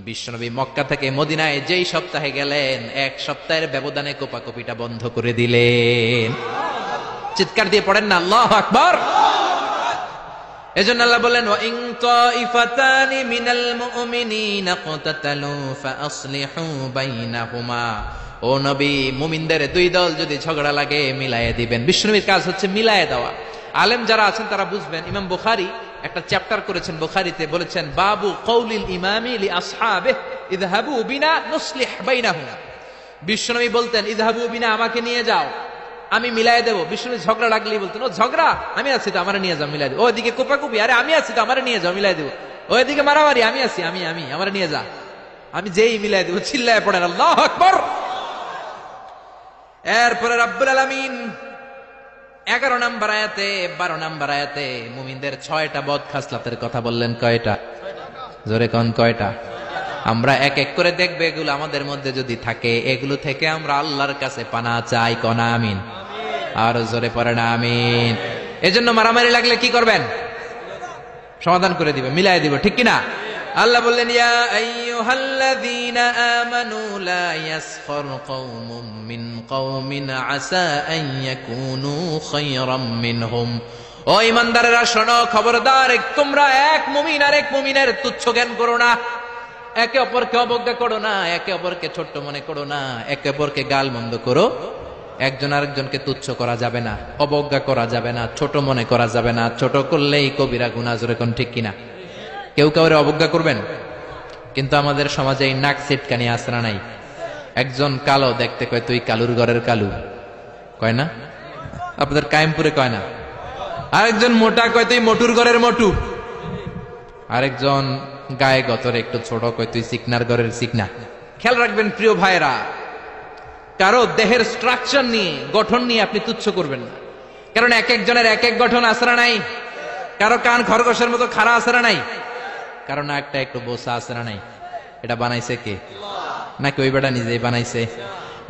বিশ্বনবী মক্কা থেকে মদিনায় যেই সপ্তাহে গেলেন, 1 সপ্তাহের ব্যবধানে কোপাকপিটা বন্ধ করে দিলেন। চিৎকার দিয়ে পড়েন না আল্লাহু আকবার। এজন্য আল্লাহ বলেন ওয়া ইন তাইফাতানি মিনাল মুমিনিনা ক্তাতালু ফাসলিহু বাইনাহুমা। ও ও নবী, মুমিনদের দুই দল যদি ঝগড়া লাগে মিলায়ে দিবেন। বিশ্বনবীর কাজ হচ্ছে মিলায়ে দেওয়া। আলেম যারা আছেন তারা বুঝবেন। ইমাম বুখারী একটা চ্যাপ্টার করেছেন বুখারীতে, বলেছেন বাবু কওলিল ইমামি লি আসহাবিহি ইযহাবু বিনা নুসলিহ বাইনাহুম। বিশ্বনবী বলতেন ইযহাবু বিনা, আমাকে নিয়ে যাও, আমি মিলায়ে দেব। বিশ্বনবী ঝগড়া লাগলেই বলতেন ও ঝগড়া, আমি আছি তো, আমারে নিয়ে যাও, মিলায়ে দেব। ওইদিকে কোপাকুপি, আরে আমি আছি তো, আমারে নিয়ে যাও, মিলায়ে দেব। ওইদিকে মারামারি, আমি আছি, আমি আমারে নিয়ে যা, আমি যেই মিলায়ে দেব। চিল্লায়ে পড়েন আল্লাহু আকবার। এরপরে রাব্বুল আলামিন 11 নম্বর আয়াতে 12 নম্বর আয়াতে মুমিনদের 6টা বদ খাসলাতের কথা বললেন। কয়টা? জোরে কোন কয়টা? আমরা এক এক করে দেখবে, এগুলো আমাদের মধ্যে যদি থাকে, এগুলো থেকে আমরা আল্লাহর কাছে পানা চাই। কোন আমিন? আর জোরে পড়েন আমিন। এজন্য মারামারি লাগলে কি করবেন? সমাধান করে দিবে, মিলাই দিব, ঠিক কিনা? আল্লাহ বললেন ইয়া আইয়ুহাল্লাযীনা আমানু লা ইয়াসখার কওমুম মিন কওমিন আসা আন ইয়াকুনু খায়রাম মিনহুম। ও ঈমানদারেরা শোনো, খবরদার, তোমরা এক মুমিন আর এক মুমিনের তুচ্ছ জ্ঞান করো না, একে অপরকে অবজ্ঞা করো না, একে অপরকে ছোট্ট মনে করো না, একে অপরকে গালমন্দ করো। একজন আরেকজনকে তুচ্ছ করা যাবে না, অবজ্ঞা করা যাবে না, ছোট মনে করা যাবে না। ছোট করলেই কবিরা গুনাহ, জোরে কোন ঠিক কিনা? কেউ কাউরে অবজ্ঞা করবেন, কিন্তু আমাদের সমাজে এই নাক সিটকানি আসরা নাই। একজন কালো দেখতে কয় তুই কালুর ঘরের কালু, কয় না? আপনাদের কায়েমপুরে কয় না? আরেকজন মোটা কয় তুই মোটুর ঘরের মোটু, আরেকজন গায়ে গতর একটু ছোট কয় তুই চিকনার ঘরের চিকনা। খেয়াল রাখবেন প্রিয় ভাইরা, কারো দেহের স্ট্রাকচার নিয়ে, গঠন নিয়ে আপনি তুচ্ছ করবেন না, কারণ এক একজনের এক এক গঠন আসরা নাই। কারো কান খরগোশের মতো খাড়া আসরা নাই, কারো নাকটা একটু বোসা আসরা নাই। এটা বানাইছে কে? নাকি ওই বেটা নিজেই বানাইছে?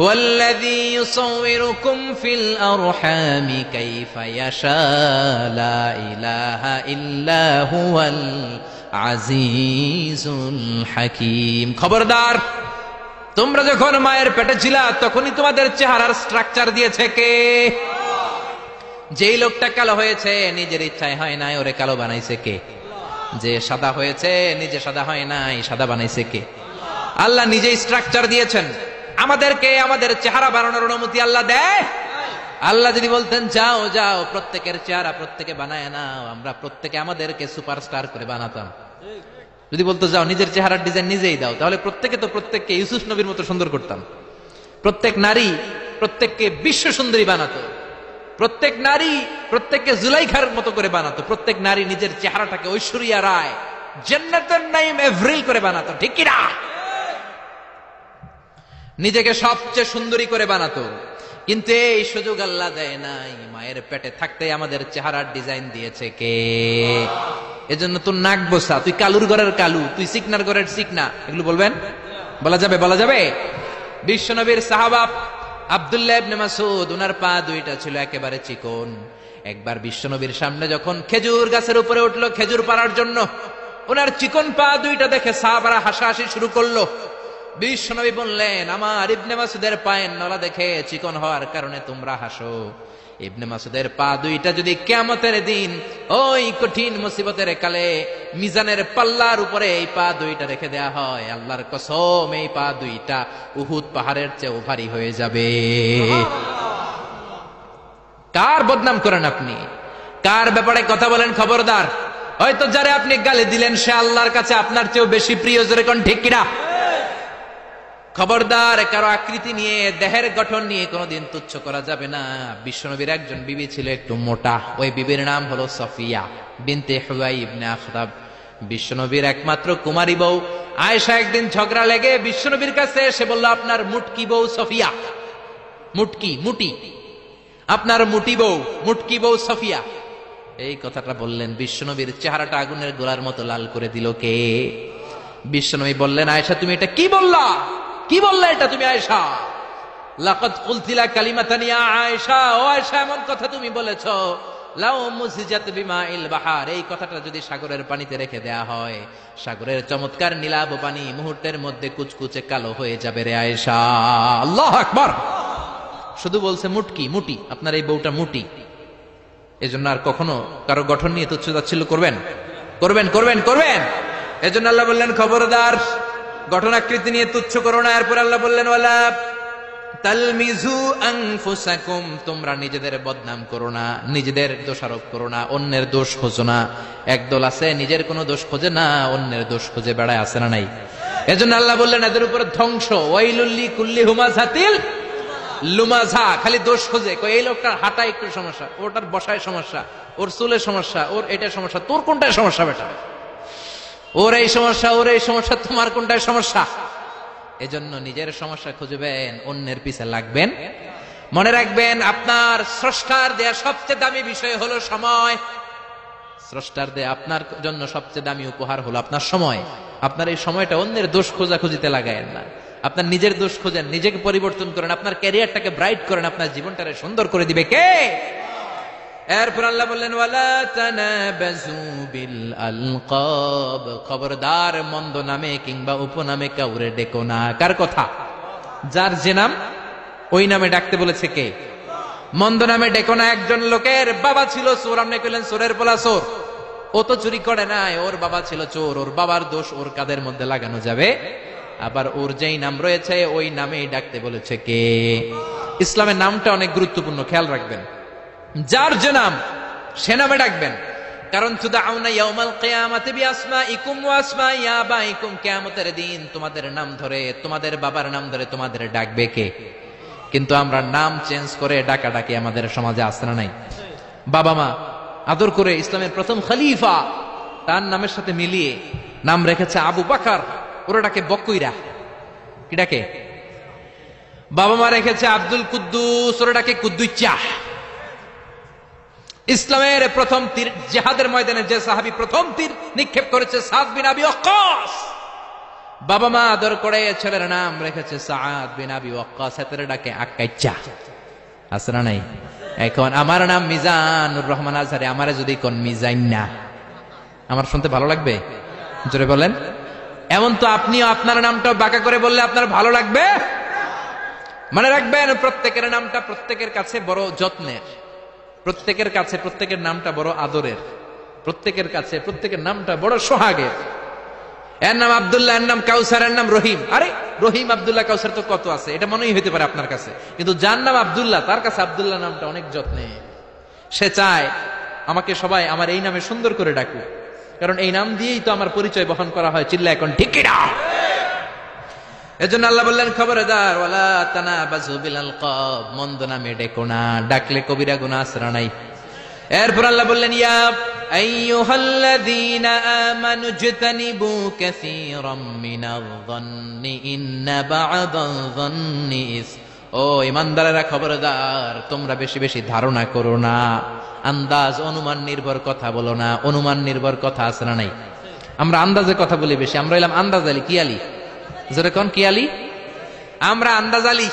ওয়াল্লাযী ইউসাউবিরুকুম ফিল আরহামি কাইফা ইয়াশা লা ইলাহা ইল্লা হুয়াল আজিজুল হাকীম। খবরদার, তোমরা যখন মায়ের পেটে ছিলা তখনই তোমাদের চেহারার স্ট্রাকচার দিয়েছে কে? যেই লোকটা কালো হয়েছে নিজের ইচ্ছায় হয় নাই, ওরে কালো বানাইছে কে? যে সাদা হয়েছে নিজে সাদা হয় নাই, সাদা বানাইছে কে? আল্লাহ নিজেই স্ট্রাকচার দিয়েছেন আমাদেরকে। আমাদের চেহারা বানানোর অনুমতি আল্লাহ দেয়? আল্লাহ যদি বলতেন যাও যাও প্রত্যেকের চেহারা প্রত্যেকে বানায় নাও, আমরা প্রত্যেকে আমাদেরকে সুপারস্টার করে বানাতাম। যদি বলতো যাও নিজের চেহারার ডিজাইন নিজেই দাও, তাহলে প্রত্যেকে তো প্রত্যেককে ইউসুফ নবীর মতো সুন্দর করতাম। প্রত্যেক নারী প্রত্যেককে বিশ্ব সুন্দরী বানাতো, প্রত্যেক নারী প্রত্যেককে জুলাইখার মতো করে বানাতো, প্রত্যেক নারী নিজের চেহারাটাকে ঐশ্বরিয়া রায়, জান্নাতুন নাঈম এভরিল করে বানাতো, ঠিক কি না? নিজেকে সবচেয়ে সুন্দরী করে বানাতো। কিন্তু এই সুযোগ আল্লাহ দেয় নাই। মায়ের পেটে থাকতে আমাদের চেহারার ডিজাইন দিয়েছে কে? এজন্য তোর নাক বসা, তুই কালুর ঘরের কালু, তুই চিকনার ঘরের চিকনা, এগুলো বলবেন? বলা যাবে? বলা যাবে? বিশ্বনবীর সাহাবা আব্দুল্লাহ ইবনে মাসউদ, উনার পা দুইটা ছিল একেবারে চিকন। একবার বিশ্বনবীর সামনে যখন খেজুর গাছের উপরে উঠলো খেজুর পাড়ার জন্য, উনার চিকন পা দুইটা দেখে সাহাবারা হাসাহাসি শুরু করলো। বিশ্বনবী বললেন আমার ইবনে মাসউদের পায়ের নলা দেখে চিকন হওয়ার কারণে তোমরা হাসো। ইবনে মাসউদের পা দুইটা যদি কিয়ামতের দিন ওই কঠিন মুসিবতের কালে মিজানের পাল্লার উপরে এই পা দুইটা রেখে দেয়া হয়, আল্লাহর কসম এই পা দুইটা উহুদ পাহাড়ের চেয়ে ভারী হয়ে যাবে। কার বদনাম করেন আপনি? কার ব্যাপারে কথা বলেন? খবরদার, হয়তো যারে আপনি গালি দিলেন সে আল্লাহর কাছে আপনার চেয়েও বেশি প্রিয়, জোরে কোন ঠিক কিনা? খবরদার, কারো আকৃতি নিয়ে, দেহের গঠন নিয়ে কোনোদিন তুচ্ছ করা যাবে না। বিশ্বনবীর একজন বিবি ছিল একটু মোটা, ওই বিবির নাম হলো সফিয়া বিনতে হুয়াই ইবনে আখতাব। বিশ্বনবীর একমাত্র কুমারী বউ আয়েশা একদিন ঝগড়া লেগে বিশ্বনবীর কাছে এসে বলল আপনার মুটকি বউ সফিয়া, মুটি, আপনার মুটি বউ, মুটকি বউ সফিয়া। এই কথাটা বললেন, বিশ্বনবীর চেহারাটা আগুনের গোলার মতো লাল করে দিল কে? বিশ্বনবী বললেন আয়েশা তুমি এটা কি বললা? কি বললা এটা তুমি আয়েশা? লাকাদ কুলতিলা কালিমাতান ইয়া আয়েশা, ও আয়েশা এমন কথা তুমি বলেছো লাউ মুসিজাত বিমাইল বাহার, এই কথাটা যদি সাগরের পানিতে রেখে দেয়া হয়, সাগরের চমৎকার নীলাভ পানি মুহূর্তের মধ্যে কুচকুচে কালো হয়ে যাবে রে আয়েশা। আল্লাহু আকবার। শুধু বলছে মুটি, আপনার এই বউটা মুটি। এজন্য আর কখনো কারো গঠন নিয়ে তুচ্ছ তাচ্ছিল্য করবেন? এজন্য আল্লাহ বললেন খবরদার, গঠন আকৃতি নিয়ে তুচ্ছ করো না। এরপর আল্লাহ বললেন ওয়ালা তালমিজু আনফুসাকুম, তোমরা নিজেদের বদনাম করো না, নিজেদের দোষারোপ করো না, অন্যের দোষ খোঁজো না। একদল আছে নিজের কোনো দোষ খোঁজে না, অন্যের দোষ খুঁজে বেড়ায়, আছে না নাই? এজন্য আল্লাহ বললেন এদের উপর ধ্বংস। ওয়াইলুল্লি কুল্লি হুমাযাতিল লুমাযা, খালি দোষ খোঁজে। কই এই লোকটার হাঁটায় একটু সমস্যা, ওটার বসায় সমস্যা, ওর চুলের সমস্যা, ওর এটা সমস্যা, তোর কোনটায় সমস্যা বেটা? ওর এই সমস্যা, ওর এই সমস্যা, তোমার কোনটায় সমস্যা? এজন্য নিজের সমস্যা খুঁজবেন, অন্যের পিছে লাগবেন। মনে রাখবেন আপনার স্রষ্টার দেয়া সবচেয়ে দামি বিষয় হলো সময়। স্রষ্টার দেয়া আপনার জন্য সবচেয়ে দামি উপহার হলো আপনার সময়। আপনার এই সময়টা অন্যের দোষ খোঁজাখুঁজিতে লাগায়েন না, আপনার নিজের দোষ খোঁজেন, নিজেকে পরিবর্তন করেন, আপনার ক্যারিয়ারটাকে ব্রাইট করেন, আপনার জীবনটাকে সুন্দর করে দিবে কে? এরপর আল্লাহ বললেন ওয়ালা তানাবাজু বিল আলকাব, খবরদার মন্দ নামে কিংবা উপনামে কাউরে ডেকো না। কার কথা? যার যে নাম ওই নামে ডাকতে বলেছে কে? মন্দ নামে ডেকো না। একজন লোকের বাবা ছিল চোর, আপনি কইলেন চোরের পোলা চোর, ও তো চুরি করে নাই, ওর বাবা ছিল চোর, ওর বাবার দোষ ওর কাদের মধ্যে লাগানো যাবে? আবার ওর যেই নাম রয়েছে ওই নামেই ডাকতে বলেছে কে? ইসলামের নামটা অনেক গুরুত্বপূর্ণ, খেয়াল রাখবেন। যার যে নাম সে নামে ডাকবেন। কারণ তুদাউনা ইয়াউমাল কিয়ামাতি বিআসমাইকুম ওয়া আসমাই আবাইকুম, কিয়ামতের দিন তোমাদের নাম ধরে, তোমাদের বাবার নাম ধরে তোমাদের ডাকবে কে? কিন্তু আমরা নাম চেঞ্জ করে ডাকাডাকি আমাদের সমাজে আছে না নাই? বাবা মা আদর করে ইসলামের প্রথম খলিফা তার নামের সাথে মিলিয়ে নাম রেখেছে আবু বকর, ওরা ডাকে বকইরা। কি ডাকে? বাবা মা রেখেছে আব্দুল কুদ্দুস, ওরা ডাকে কুদ্দুচ্চা। ইসলামের প্রথম তীর জিহাদের ময়দানে যে সাহাবী প্রথম তীর নিক্ষেপ করেছে সাদ বিন আবি ওয়াক্কাস, বাবা মা আদর করে ছেলের নাম রেখেছে সাদ বিন আবি ওয়াক্কাস, এতরে ডাকে আক্কাইচা। আছে না নাই? এখন আমার নাম মিজানুর রহমান আজহারি, আমারে যদি কোন মিজাইন না, আমার শুনতে ভালো লাগবে? জোরে বলেন। এমন তো আপনিও আপনার নামটাও বাঁকা করে বললে আপনার ভালো লাগবে? মনে রাখবেন প্রত্যেকের নামটা প্রত্যেকের কাছে বড় যত্নের, প্রত্যেকের কাছে প্রত্যেকের নামটা বড় আদরের, প্রত্যেকের কাছে প্রত্যেকের নামটা বড় সোহাগের। এর নাম আব্দুল্লাহ, এর নাম কাউসার, এর নাম রহিম। আরে রহিম, আব্দুল্লাহ, কাউসার তো কত আছে, এটা মনেই হইতে পারে আপনার কাছে, কিন্তু যার নাম আব্দুল্লাহ তার কাছে আব্দুল্লাহ নামটা অনেক যত্নে। সে চায় আমাকে সবাই আমার এই নামে সুন্দর করে ডাকুক, কারণ এই নাম দিয়েই তো আমার পরিচয় বহন করা হয়। চিল্লা এখন ঠিক কিনা? এজন্য আল্লাহ বললেন খবরদার ওয়ালা তানাবাজু বিল আলকাব, মন্দ নামে ডেকো না, ডাকলে কবিরা গুনাহ আসরা নাই। এরপর আল্লাহ বললেন ইয়া আইয়ুহাল্লাযীনা আমানু ইজতানিবু কাসীরাম মিনায-যন্নি ইন্না বা'দায-যন্নি ইস, ও ঈমানদারেরা খবরদার, তোমরা বেশি বেশি ধারণা করো না, আন্দাজ অনুমান নির্ভর কথা বলো না। অনুমান নির্ভর কথা আছে না নাই? আমরা আন্দাজে কথা বলি বেশি, আমরা এলাম আন্দাজ আলী। কি আলী? জোরে কোন কি আলী? আমরা আন্দাজ আলী,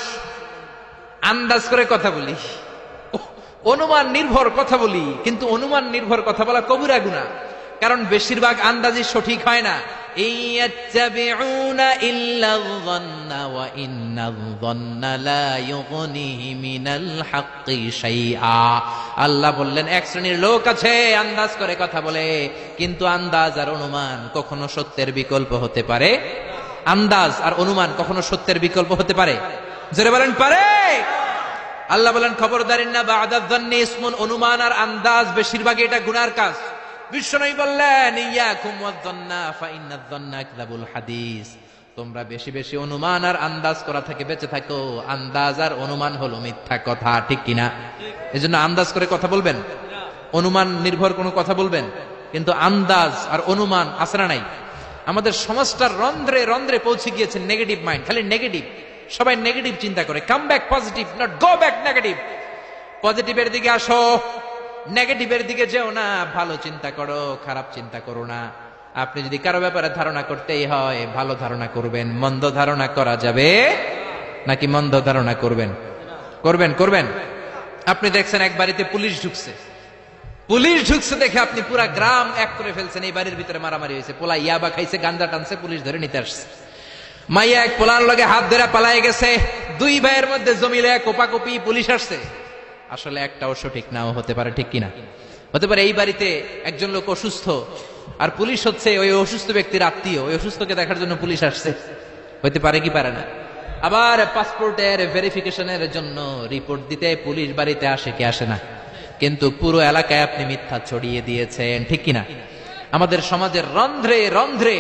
আন্দাজ করে কথা বলি, অনুমান নির্ভর কথা বলি। কিন্তু অনুমান নির্ভর কথা বলা কবিরা গুনাহ, কারণ বেশিরভাগ আন্দাজই সঠিক হয় না। ইয়াত্তাবিউনা ইল্লায-যন্না ওয়া ইন্নায-যন্না লা ইউগনি মিনাল হাক্কি শাইআ। আল্লাহ বললেন এক শ্রেণীর লোক আছে আন্দাজ করে কথা বলে, কিন্তু আন্দাজ আর অনুমান কখনো সত্যের বিকল্প হতে পারে? আন্দাজ আর অনুমান কখনো সত্যের বিকল্প হতে পারে? জোরে বলেন পারে? আল্লাহ বলেন খবরদার, ইন্না বা'দায-যন্নি ইসমুন, অনুমান আর আন্দাজ বেশিরভাগ এটা গুনার কাজ। বিশ্বনবী বললেন ইয়াকুম ওয়ায-যন্না ফা ইন্নায-যন্না আকযাবুল হাদিস, তোমরা বেশি বেশি অনুমান আর আন্দাজ করা থেকে বেঁচে থাকো, আন্দাজ আর অনুমান হলো মিথ্যা কথা। ঠিক কিনা? এজন্য আন্দাজ করে কথা বলবেন, অনুমান নির্ভর কোনো কথা বলবেন, কিন্তু আন্দাজ আর অনুমান আসরা নাই। আমাদের সমাজটার রন্ধ্রে রন্ধ্রে পৌঁছে গিয়েছে নেগেটিভ মাইন্ড, খালি নেগেটিভ, সবাই নেগেটিভ চিন্তা করে। Come back positive, not go back negative. পজিটিভের দিকে আসো, নেগেটিভের দিকে যেও না। ভালো চিন্তা করো, খারাপ চিন্তা করো না। আপনি যদি কারো ব্যাপারে ধারণা করতেই হয়, ভালো ধারণা করবেন। মন্দ ধারণা করা যাবে নাকি? মন্দ ধারণা করবেন? করবেন করবেন। আপনি দেখছেন এক বাড়িতে পুলিশ ঢুকছে, পুলিশ ঢুকছে দেখে আপনি পুরা গ্রাম এক করে ফেলছেন। এই বাড়ির ভিতরে মারামারি হয়েছে, পোলা ইয়াবা খাইছে, গাঞ্জা টানছে, পুলিশ ধরে নিতে আসছে। মাইয়া এক পোলার লগে হাত ধরে পালায়ে গেছে, দুই ভাইয়ের মধ্যে জমিলে কোপাকুপি, পুলিশ আসছে। আসলে একটাও সঠিক নাও হতে পারে। ঠিক কিনা? হতে পারে এই বাড়িতে একজন লোক অসুস্থ, আর পুলিশ হচ্ছে ওই অসুস্থ ব্যক্তির আত্মীয়, ওই অসুস্থকে দেখার জন্য পুলিশ আসছে। হইতে পারে কি পারে না? আবার পাসপোর্টের ভেরিফিকেশনের জন্য রিপোর্ট দিতে পুলিশ বাড়িতে আসে কি আসে না? কিন্তু পুরো এলাকায় আপনি মিথ্যা ছড়িয়ে দিয়েছেন, ঠিক কিনা? আমাদের সমাজের রন্ধ্রে রন্ধ্রে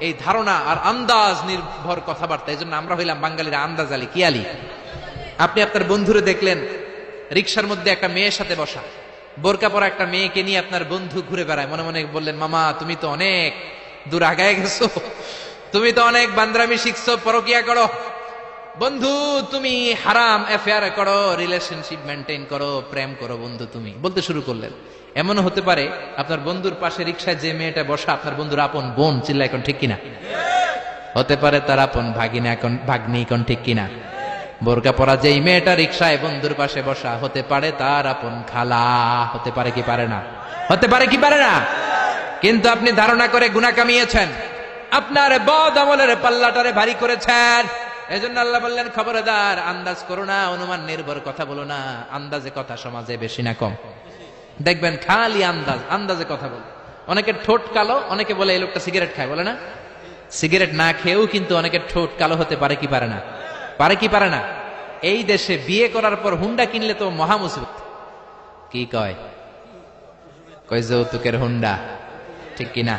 এই ধারণা আর আন্দাজ নির্ভর কথাবার্তা। এই জন্য আমরা হইলাম বাঙালিরা আন্দাজ আলী, কি আলী? আপনি আপনার বন্ধুরে দেখলেন রিক্সার মধ্যে একটা মেয়ের সাথে বসা, বোরকা পরা একটা মেয়েকে নিয়ে আপনার বন্ধু ঘুরে বেড়ায়, মনে মনে বললেন, মামা তুমি তো অনেক দূর আগায় গেছো, তুমি তো অনেক বান্দরামি শিখছো, পরকিয়া করো। বন্ধু তুমি হারাম অ্যাফেয়ার করো, রিলেশনশিপ মেনটেন করো, প্রেম করো বন্ধু তুমি, বলতে শুরু করলেন। এমন হতে পারে আপনার বন্ধুর পাশে রিক্সায় যে মেয়েটা বসা আপনার বন্ধুর আপন বোন, চিল্লা এখন ঠিক কিনা? হতে পারে তার আপন ভাগিনা, এখন ভাগ্নি, এখন ঠিক কিনা? বোরকা পরা যেই মেয়েটা রিক্সায় বন্ধুর পাশে বসা হতে পারে তার আপন খালা, হতে পারে কি পারে না? হতে পারে কি পারে না? কিন্তু আপনি ধারণা করে গুনাহ কামিয়েছেন, আপনার বদ আমলের পাল্লাটারে ভারী করেছেন। এজন্য আল্লাহ বললেন, খবরদার, আন্দাজ করো না, অনুমান নির্ভর কথা বলো না। আন্দাজে কথা সমাজে বেশি না কম? দেখবেন খালি আন্দাজ, আন্দাজে কথা বল। অনেকের ঠোঁট কালো, অনেকে বলে এই লোকটা সিগারেট খায়, বলে না? সিগারেট না খেয়েও কিন্তু অনেকের ঠোঁট কালো হতে পারে কি পারে না? পারে কি পারে না? এই দেশে বিয়ে করার পর হুন্ডা কিনলে তো মহা মুসিবত। কি কয়? কয় যৌতুকের হুন্ডা, ঠিক কিনা?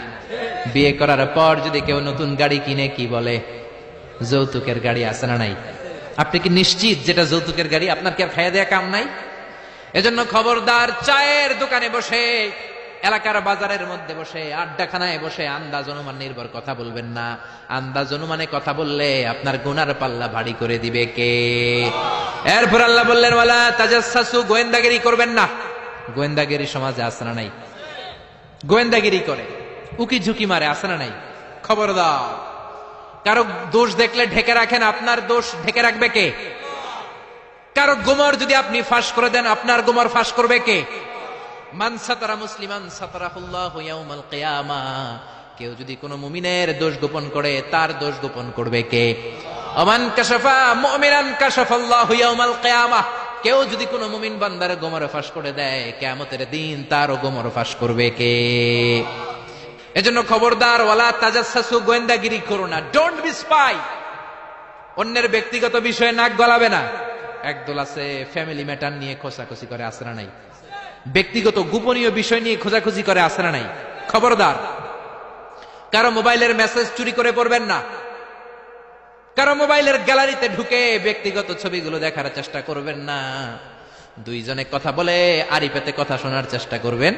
বিয়ে করার পর যদি কেউ নতুন গাড়ি কিনে কি বলে? যৌতুকের গাড়ি। আছে না নাই? আপনি কি নিশ্চিত যেটা যৌতুকের গাড়ি? আপনার কি আর খাইয়া দেয়া কাম নাই? এজন্য খবরদার, চায়ের দোকানে বসে, এলাকার বাজারের মধ্যে বসে, আড্ডাখানায় বসে আন্দাজ অনুমান নির্ভর কথা বলবেন না। আন্দাজ অনুমানে কথা বললে আপনার গুনার পাল্লা ভারী করে দিবে কে? এরপর আল্লাহ বললেন, ওয়ালা তাজাসসু, গোয়েন্দাগিরি করবেন না। গোয়েন্দাগিরি সমাজে আছে না নাই? গোয়েন্দাগিরি করে, উকি ঝুঁকি মারে, আছে না নাই? খবরদার, কারো দোষ দেখলে ঢেকে রাখেন, আপনার দোষ ঢেকে রাখবে কে? কারো গোমর যদি আপনি ফাঁস করে দেন, আপনার গোমর ফাঁস করবে কে? মান সাতারা মুসলিমান সাতারাহুল্লাহু ইয়াউমাল কিয়ামাহ, কেউ যদি কোনো মুমিনের দোষ গোপন করে, তার দোষ গোপন করবে কে? ওমান কাশাফা মুমিনান কাশাফাল্লাহু ইয়াউমাল কিয়ামাহ, কেউ যদি কোনো মুমিন বান্দার গোমর ফাঁস করে দেয়, কিয়ামতের দিন তারও গোমর ফাঁস করবে কে? এজন্য খবরদার, ওয়ালা তাজাসসু, গোয়েন্দাগিরি করো না। Don't B spy. অন্যের ব্যক্তিগত বিষয়ে নাক গলাবে না। একদল আছে ফ্যামিলি ম্যাটার নিয়ে খোঁচাখুচি করে, আছে না নাই? ব্যক্তিগত গোপনীয় বিষয় নিয়ে খোঁজাখুঁজি করে, আছে না নাই? খবরদার, কারো মোবাইলের মেসেজ চুরি করে পড়বেন না। কারো মোবাইলের গ্যালারিতে ঢুকে ব্যক্তিগত ছবিগুলো দেখার চেষ্টা করবেন না। দুইজনে কথা বলে আড়ি পেতে কথা শোনার চেষ্টা করবেন,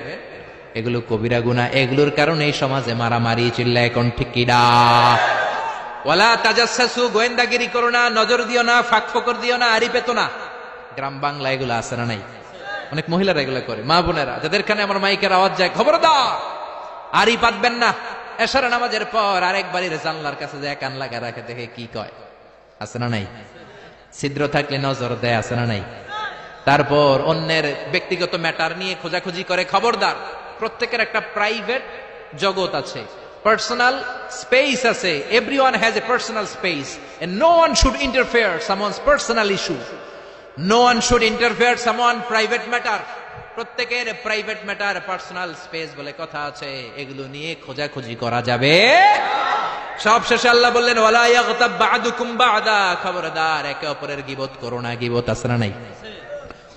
এগুলো কবিরা গুনাহ। এগুলোর কারণে এই সমাজে মারামারি, চিল্লায় কোন ঠিক কিনা? ওয়ালা তাজাসসু, গোয়েন্দাগিরি করো না, নজর দিও না, ফাঁক ফকর দিও না, আড়ি পেতো না। গ্রাম বাংলা এগুলো আছে না নাই? অনেক মহিলারা এগুলো করে। মা বোনেরা, যাদের কানে আমার মাইকের আওয়াজ যায়, খবরদার, আড়ি পাতবেন না। এশার নামাজের পর আরেক বাড়ির জানলার কাছে যায় কান লাগা রাখে, দেখে কি কয়, আছে না নাই? ছিদ্র থাকলে নজর দেয়, আছে না নাই? তারপর অন্যের ব্যক্তিগত ম্যাটার নিয়ে খোঁজাখুঁজি করে। খবরদার, প্রত্যেকের একটা প্রাইভেট জগৎ আছে, পার্সোনাল স্পেস আছে। Everyone has a personal space and no one should interfere someone's personal issue. No one should interfere someone private matter. প্রত্যেকের প্রাইভেট ম্যাটার, পার্সোনাল স্পেস বলে কথা আছে, এগুলো নিয়ে খোঁজাখুঁজি করা যাবে। সব শেষে আল্লাহ বললেন, ওয়ালা ইয়াগতাব বা'দুকুম বা'দা, খবরদার, একে অপরের গীবত করো না। গীবত আছে না নাই?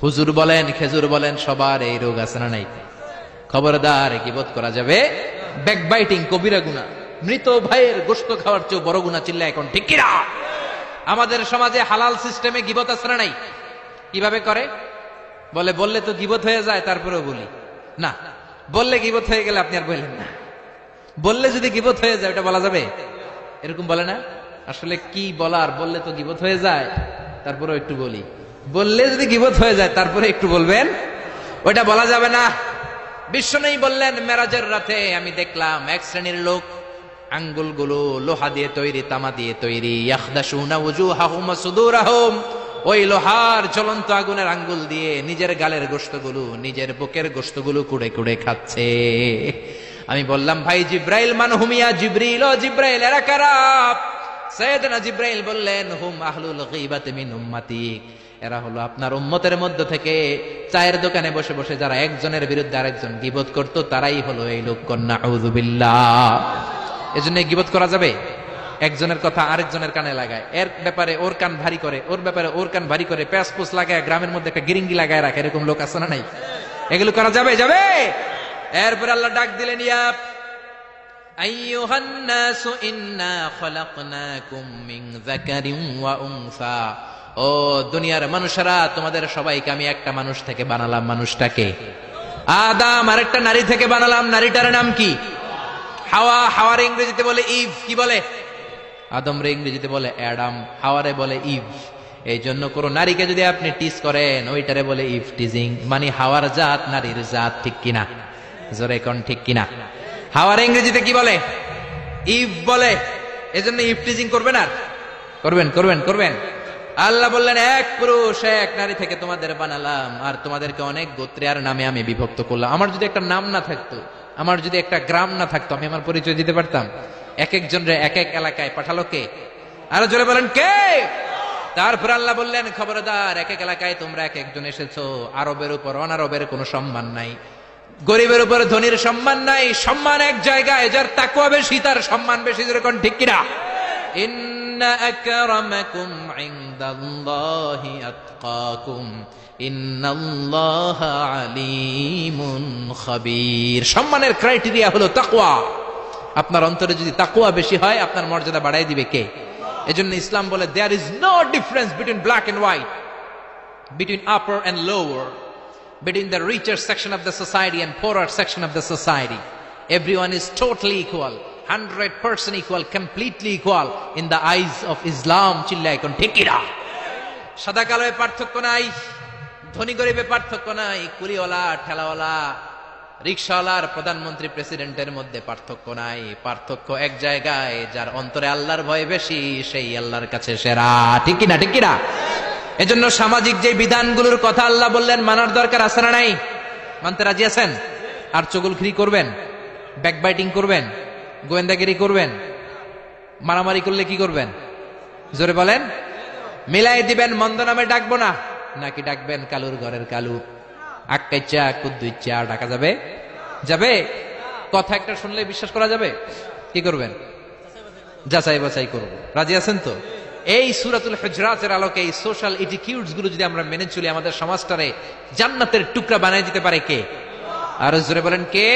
হুজুর বলেন, খেজুর বলেন, সবার এই রোগ আছে না নাই? খবরদার, গীবত করা যাবে। ব্যাকবাইটিং কবিরা গুনাহ। মৃত ভাইয়ের গোশত খাওয়ার চেয়ে বড় গুনাহ, চিল্লা এখন ঠিক কিনা? আমাদের সমাজে হালাল সিস্টেমে গীবত আছে না নাই? কিভাবে করে? বললে তো গীবত হয়ে যায়, তারপরেও বলি না। বললে গীবত হয়ে গেলে আপনি আর বললেন না। বললে যদি গীবত হয়ে যায়, ওটা বলা যাবে? এরকম বলে না? আসলে কি বলার, বললে তো গীবত হয়ে যায়, তারপরেও একটু বলি। বললে যদি গীবত হয়ে যায়, তারপরে একটু বলবেন, ওইটা বলা যাবে না। বিশ্বনবী বললেন, মেরাজের রাতে আমি দেখলাম এক শ্রেণীর লোক, আঙ্গুলগুলো লোহা দিয়ে তৈরি, তামা দিয়ে তৈরি, ইয়াখদাশুনা ওয়ুজুহাহুম ওয়া সুদুরাহুম, ওই লোহার জ্বলন্ত আগুনের আঙ্গুল দিয়ে নিজের গালের গোশতগুলো, নিজের বুকের গোশতগুলো কুড়ে কুড়ে খাচ্ছে। আমি বললাম, ভাই জিব্রাইল, মান হুমিয়া জিবরিল, ও জিব্রাইল, এরা কারা? সাইয়েদনা জিব্রাইল বললেন, হুম আহলুল গীবাতি মিন উম্মতিক, এরা হলো আপনার উম্মতের মধ্য থেকে চায়ের দোকানে বসে বসে যারা একজনের বিরুদ্ধে আরেকজন গীবত করত, তারাই হলো এই লোক। নাউযুবিল্লাহ। এজন্য গীবত করা যাবে? একজনের কথা আরেকজনের কানে লাগায়, এর ব্যাপারে ওর কান ভারী করে, ওর ব্যাপারে ওর কান ভারী করে, প্যাসপোস লাগায় গ্রামের মধ্যে একটা গিরিঙ্গি লাগায় রাখে, এরকম লোক আছে না নাই? এগুলো করা যাবে? যাবে। এরপর আল্লাহ ডাক দিলেন, ইয়া আইয়ুহান নাসু ইন্না খলাকনাকুম মিন যাকারিন ওয়া উনসা, ও দুনিয়ার মানুষেরা, তোমাদের সবাইকে আমি একটা মানুষ থেকে বানালাম। মানুষটাকে আদম, আর একটা নারী থেকে বানালাম। নারীটার নাম কি? হাওয়া। হাওয়ার ইংরেজিতে বলে ইভ। কি বলে? আদম রে ইংরেজিতে বলে অ্যাডাম, হাওয়ারে বলে ইভ। এই জন্য কোন নারীকে যদি আপনি টিজ করেন, ওইটারে বলে ইভ টিজিং, মানে হাওয়ার জাত নারীর জাত। ঠিক কিনা? জোরে কোন ঠিক কিনা? হাওয়ার ইংরেজিতে কি বলে? ইভ বলে। এই জন্য ইভ টিজিং করবেন। আর করবেন করবেন করবেন। আল্লাহ বললেন, এক পুরুষ এক নারী থেকে তোমাদের বানালাম, আর তোমাদেরকে অনেক গোত্রে আর নামে আমি বিভক্ত করলাম। আমার যদি একটা নাম না থাকতো, আমার যদি একটা গ্রাম না থাকতো, আমি আমার পরিচয় দিতে পারতাম? এক একজনরে এক এক এলাকায় পাঠালো কে? আরো জোরে বলেন, কে? তারপর আল্লাহ বললেন, খবরদার, এক এক এলাকায় তোমরা এক একজন এসেছো। আরবের উপর অনারবের কোনো সম্মান নাই, গরিবের উপর ধনীর সম্মান নাই। সম্মান এক জায়গায়, যার তাকওয়া বেশি তার সম্মান বেশি। যেরকম ঠিক কিনা? ইন্না আকরামাকুম ইনদাল্লাহি আতকাকুম ইন্নাল্লাহা আলিমুন খাবীর। সম্মানের ক্রাইটেরিয়া হলো তাকওয়া। আপনার অন্তরে যদি তাকওয়া বেশি হয়, আপনার মর্যাদা বাড়াই দিবে কে? এজন্য ইসলাম বলে, there is no difference between black and white, between upper and lower, between the richer section of the society and poorer section of the society. Everyone is totally equal, 100% equal, completely equal in the eyes of Islam. চিল্লায় কোন ঠিক কিনা? সাদা কালোয় পার্থক্য নাই, ধনী গরিবে পার্থক্য নাই, কুলিওয়ালা ঠেলাওয়ালা রিকশাওয়ালার প্রধানমন্ত্রী প্রেসিডেন্টের মধ্যে পার্থক্য নাই। পার্থক্য এক জায়গায়, যার অন্তরে আল্লাহর ভয় বেশি সেই আল্লাহর কাছে সেরা। ঠিক কিনা? ঠিক কিনা? এজন্য সামাজিক যে বিধানগুলোর কথা আল্লাহ বললেন, মানার দরকার আছে না নাই? মানতে রাজি আছেন? আর চগলখড়ি করবেন, ব্যাকবাইটিং করবেন, গোয়েন্দাগিরি করবেন, মারামারি করলে কি করবেন? জোরে বলেন। মিলাই দিবেন, মন্দ নামে ডাকবো না, নাকি ডাকবেন কালুর ঘরের কালু? আক্কাইচা কুদ্দুইচা ডাকা যাবে? যাবে? কথা একটা শুনলে বিশ্বাস করা যাবে? কি করবেন? যাচাই বাছাই করব। রাজি আছেন তো? এই সূরাতুল হুজরাতের আলোকে এই সোশ্যাল এটিটিউডস গুলো যদি আমরা মেনে চলি, আমাদের সমাজটারে জান্নাতের টুকরা বানিয়ে দিতে পারে কে? আর জোরে বলেন, কে?